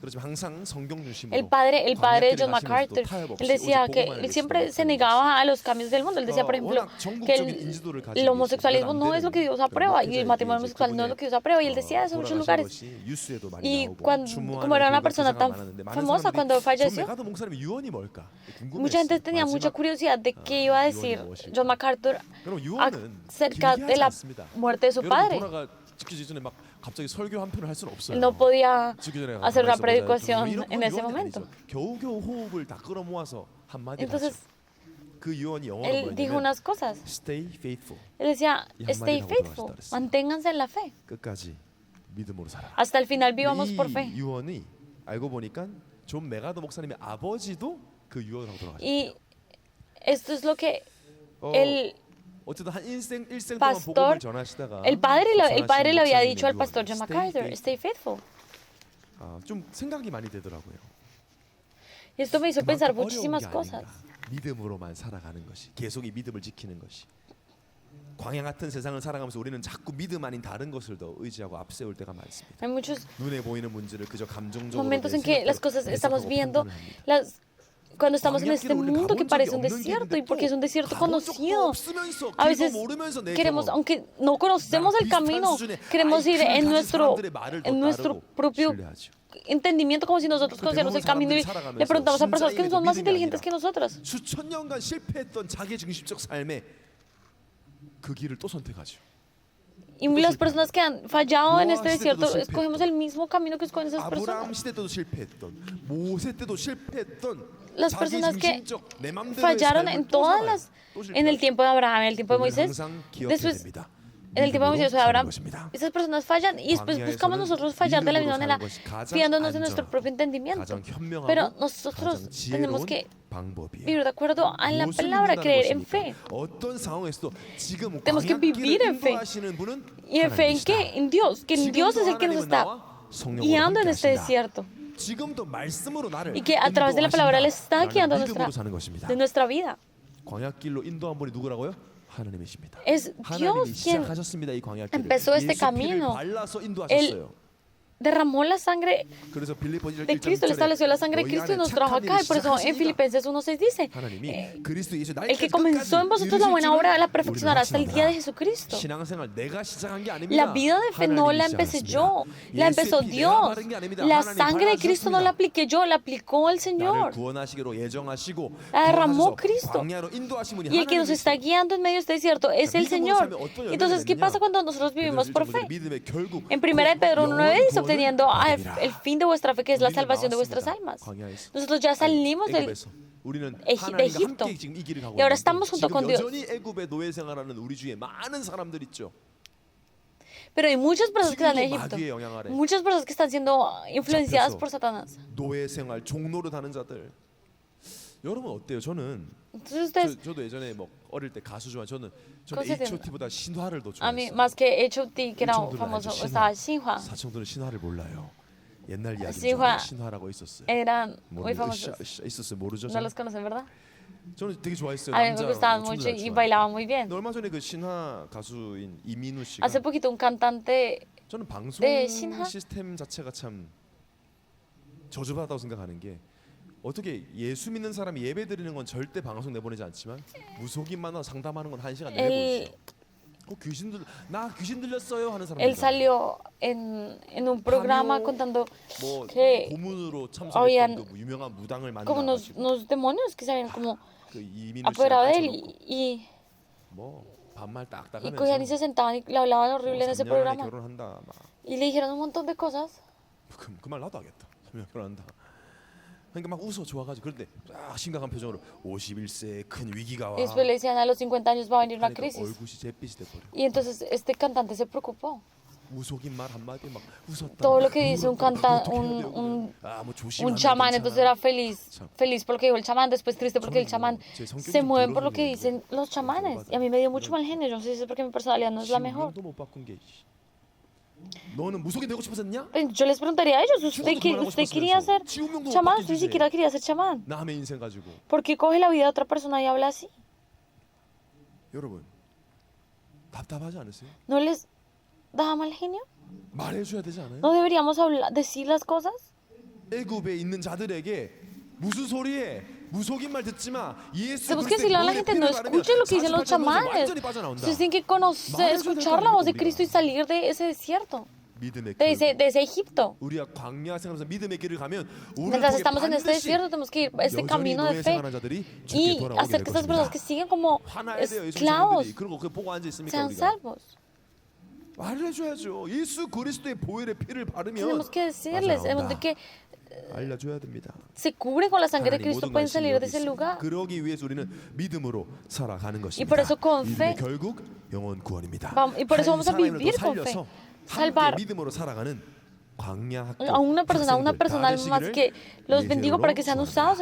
그렇지만 항상 성경 중심으로 el padre de 광야길을 John 가시면서도 MacArthur, 타협 없이 él decía 오직 que 복음만을 él siempre 외치던 se 목사님이었어요. negaba a los cambios del mundo. Él decía, por ejemplo, 워낙 que 전국적인 인지도를 가진 el homosexualismo no es lo que Dios aprueba y el matrimonio 목회자에게 homosexual no es lo que Dios aprueba. Y él decía eso en muchos lugares. 뉴스에도 많이 Y 나오고 como era una persona tan 많았는데 많은 famosa 사람들이 cuando 존 falleció, 메가더 목사님의 유언이 뭘까 mucha gente 궁금했어요. tenía mucha 마지막 curiosidad de qué iba a decir John MacArthur 그럼 유언은 acerca 길게 de 하지 la 않습니다. muerte de su 여러분 padre. 돌아가 지키기 전에 막 갑자기 설교 한 편을 할 수는 없어요. Él no podía 지키기 전에 hacer una 가만히 있어보자. predicación 이런 en ese 유언이 momento. 아니죠. 겨우겨우 호흡을 다 끌어모아서 한마디 하죠. Entonces, 그 유언이 영어로 él dijo 뭐냐면 unas cosas. Stay faithful. Él decía, Y stay 한마디를 하고 faithful, 돌아가셨다 그랬어요. manténganse en la fe. 끝까지 믿음으로 살아라. Hasta el final vivamos 이 por fe. 유언이 알고 보니까 존 메가더 목사님의 아버지도 그 유언을 하고 돌아가셨어요. Y esto es lo que 어, el 어쨌든 한 일생 동안 pastor, 복음을 전하시다가 el padre le había 목사님의 dicho al 유언, pastor John Stay MacArthur, faithful. stay faithful. 좀 생각이 많이 되더라고요. Y esto me hizo 그만큼 pensar 어려운 muchísimas 게 cosas. 아닌가. 믿음으로만 살아가는 것이, 계속 이 믿음을 지키는 것이. 광야 같은 세상을 살아가면서 우리는 자꾸 믿음 아닌 다른 것을 더 의지하고 앞세울 때가 많습니다. Hay muchos 눈에 보이는 문제를 그저 감정적으로 momentos 내 en que las 생각대로 cosas estamos 해석하고 viendo, 판단을 합니다. cuando estamos en este 광야길을 우리는 mundo que 가본 적이 parece un 없는 desierto y 길인데 porque es un 또 desierto 가본 적도 conocido. 없으면서 A 길도 veces 모르면서 내 queremos, 경험, aunque no conocemos el 나랑 camino, 비슷한 수준의 queremos ir IQ를 en 가진 사람들의 말을 더 en nuestro 따르고 propio 신뢰하죠. entendimiento como si nosotros 그 conociéramos el 대부분 camino y 사람들이 살아가면서 le preguntamos a personas que 신자에게도 son más 믿음이 inteligentes 아니라 que nosotras. 수천 년간 실패했던 자기 중심적 삶에 그 길을 또 선택하죠. Y las personas que han fallado en este Noah desierto, 시대도 escogemos el mismo camino que escogen esas 아브라함 personas. 시대 때도 실패했던, 모세 때도 실패했던 Las 자기 personas que 중심적 내 맘대로의 fallaron 삶을 en 또 todas 살아요. las, 또 en el 실패하죠. tiempo de Abraham, en el tiempo de 우리는 Moisés, 항상 기억해야 después 됩니다. en el tiempo de 믿음으로 Moisés o de 사는 Abraham, 것입니다. esas personas fallan y después buscamos nosotros fallar de la misma manera, fiándonos de nuestro propio entendimiento. 가장 현명하고 Pero nosotros 가장 tenemos 지혜로운 que 방법이에요. vivir de acuerdo a la 무엇을 palabra, 믿는다는 creer en 것입니까? fe. 어떤 상황에서도 지금 Tenemos que vivir 광야길을 en fe. 인도하시는 분은 ¿Y en fe en 하나님이시다. qué? En Dios, que en Dios es el que nos 지금도 está 하나님은 나와 성령으로 guiando en este 함께 하신다. desierto 지금도 말씀으로 나를 y que a través de la palabra le está 인도하신다. guiando 믿음으로 사는 것입니다. de nuestra vida. 광야길로 인도한 분이 누구라고요? 하나님이십니다. Es 하나님이 Dios quien 시작하셨습니다. 이 광야길을. empezó este 예수 피를 camino. 발라서 인도하셨어요. derramó la sangre 그래서 빌립보 1장 de Cristo, Él estableció la sangre de Cristo y nos trajo acá. Y por eso en Filipenses 1:6 dice, 하나님이 그리스도 예수 el que comenzó en vosotros la buena obra la perfeccionará hasta el día de Jesucristo. 신앙생활 내가 시작한 게 아닙니다. La vida de fe no la empecé yo, la empezó Dios. La sangre de Cristo no la apliqué yo, la aplicó el 나를 Señor. 구원하시기로 예정하시고 La derramó 구원하셔서 Cristo. 광야로 인도하신 분이 Y el que nos está guiando en medio de este desierto es el Señor. Entonces, ¿qué pasa cuando nosotros vivimos por fe? En 1 Pedro 1:9 dice, obteniendo el fin de vuestra fe, que es la salvación de vuestras almas. Nosotros ya salimos de Egipto y ahora estamos junto con Dios. 여전히 애굽의 노예 생활하는 우리 주위에 많은 사람들 있죠. Pero hay muchas personas que están en Egipto, 마귀의 영향 아래 muchas personas que están siendo influenciadas por Satanás. 노예 생활 종로를 하는 자들. 여러분 어때요? 저는 Entonces ustedes, 저도 예전에 뭐 어릴 때 가수지만 저는 Consciente. H.O.T.보다 신화를 더 a mí, 좋아했어요. más que HOT, que era 일청들은 famoso, 알죠, estaba Xinhua, 사청들은 신화를 몰라요. 옛날 이야기 신화. 신화라고 있었어요. eran muy 모르- famosos. 있었어요. 모르죠? No los conocen, ¿verdad? 저는 되게 좋아했어요. A mí me 남자 gustaban 춤도 mucho 잘 y 좋아해요. bailaban muy bien. 얼마 전에 그 신화 가수인 이민우 씨가 Hace poquito un cantante, 저는 방송 네, 신화? 시스템 자체가 참 저주받았다고 생각하는 게 어떻게 예수 믿는 사람이 예배 드리는 건 절대 방송 내보내지 않지만 무속인만 상담하는 건 1시간 내내 él, 보여주죠. 나 귀신 들렸어요 하는 사람. él salió en un programa contando 뭐 que 고문으로 habían 참석했던 그 유명한 무당을 como 만나가지고 unos demonios que se habían como 그 이민우 apoderado de 씨가 él 앉혀놓고 y 뭐 반말 y 딱딱하면서 cogían y se sentaban y le hablaban horrible en ese 3년 안에 programa 결혼한다 막 y le dijeron un montón de cosas. 그 말 나도 하겠다. 3년 결혼한다. 그러니까 막 웃어 좋아가지고 그런데 딱 심각한 표정으로 51세에 큰 위기가 와. Y después le decían, a los 50 años va a venir una 그러니까 crisis. 얼굴이 잿빛이 돼버려. Y entonces este cantante se preocupó. 우속인 말 한마디 막 웃었다. Todo lo que dice un 울었다. canta, 어떻게 해야 돼요? un 뭐 조심하면 chamán, entonces era 괜찮아. feliz, feliz por lo que dijo el chamán, después triste porque el chamán se mueven por lo que dicen los chamanes. Y a mí me dio mucho mal genio, yo no sé si es porque mi personalidad no es la mejor. 도 못 바꾼 게. 너는 무속인 되고 싶었냐? Yo les preguntaría a ellos, ¿usted quería ser chamán? Usted ni siquiera quería ser chamán. 남의 인생 가지고. ¿Por qué coge la vida de otra persona y habla así? 여러분 답답하지 않으세요? ¿No les da mal genio? 말해줘야 되지 않아요? ¿No deberíamos decir las cosas? 애굽에 있는 자들에게 무슨 소리에 무속인 말 듣지 마. 예수 Tenemos que decirle a la gente, no escuchen lo que dicen los chamanes. Ustedes tienen que conocer, escuchar la voz de Cristo y salir de ese desierto, 믿음의 de 길. ese Egipto. 우리가 광야 생활하면서 믿음의 길을 가면 우리를 Mientras 통해 estamos en este 반드시 desierto, tenemos que ir a este 여전히 camino de 노예 fe 생활하는 자들이 주께 y 돌아오게 hacer 될 que estas personas que 것입니다. siguen como 화나야 돼요. esclavos 예수님들이. 그리고 그 보고 앉아 있습니까 sean 우리가? salvos. 알려줘야죠. 예수 그리스도의 보혈의 피를 바르면 Tenemos que decirles, hemos de que 알려줘야 됩니다. se cubre con la sangre de 하나님 Cristo, 모든 pueden 관심이 salir 여기 de ese 있습니다. lugar. 그러기 위해서 우리는 믿음으로 살아가는 것입니다. por eso con 믿음의 fe 결국 영원 구원입니다. y por eso 한 vamos a 사람을 더 vivir con fe. 살려서 Salvar 함께 믿음으로 살아가는 광야 학교 a una persona 학생들 다 más 되시기를 que los bendigo para que sean 예수님으로 usados en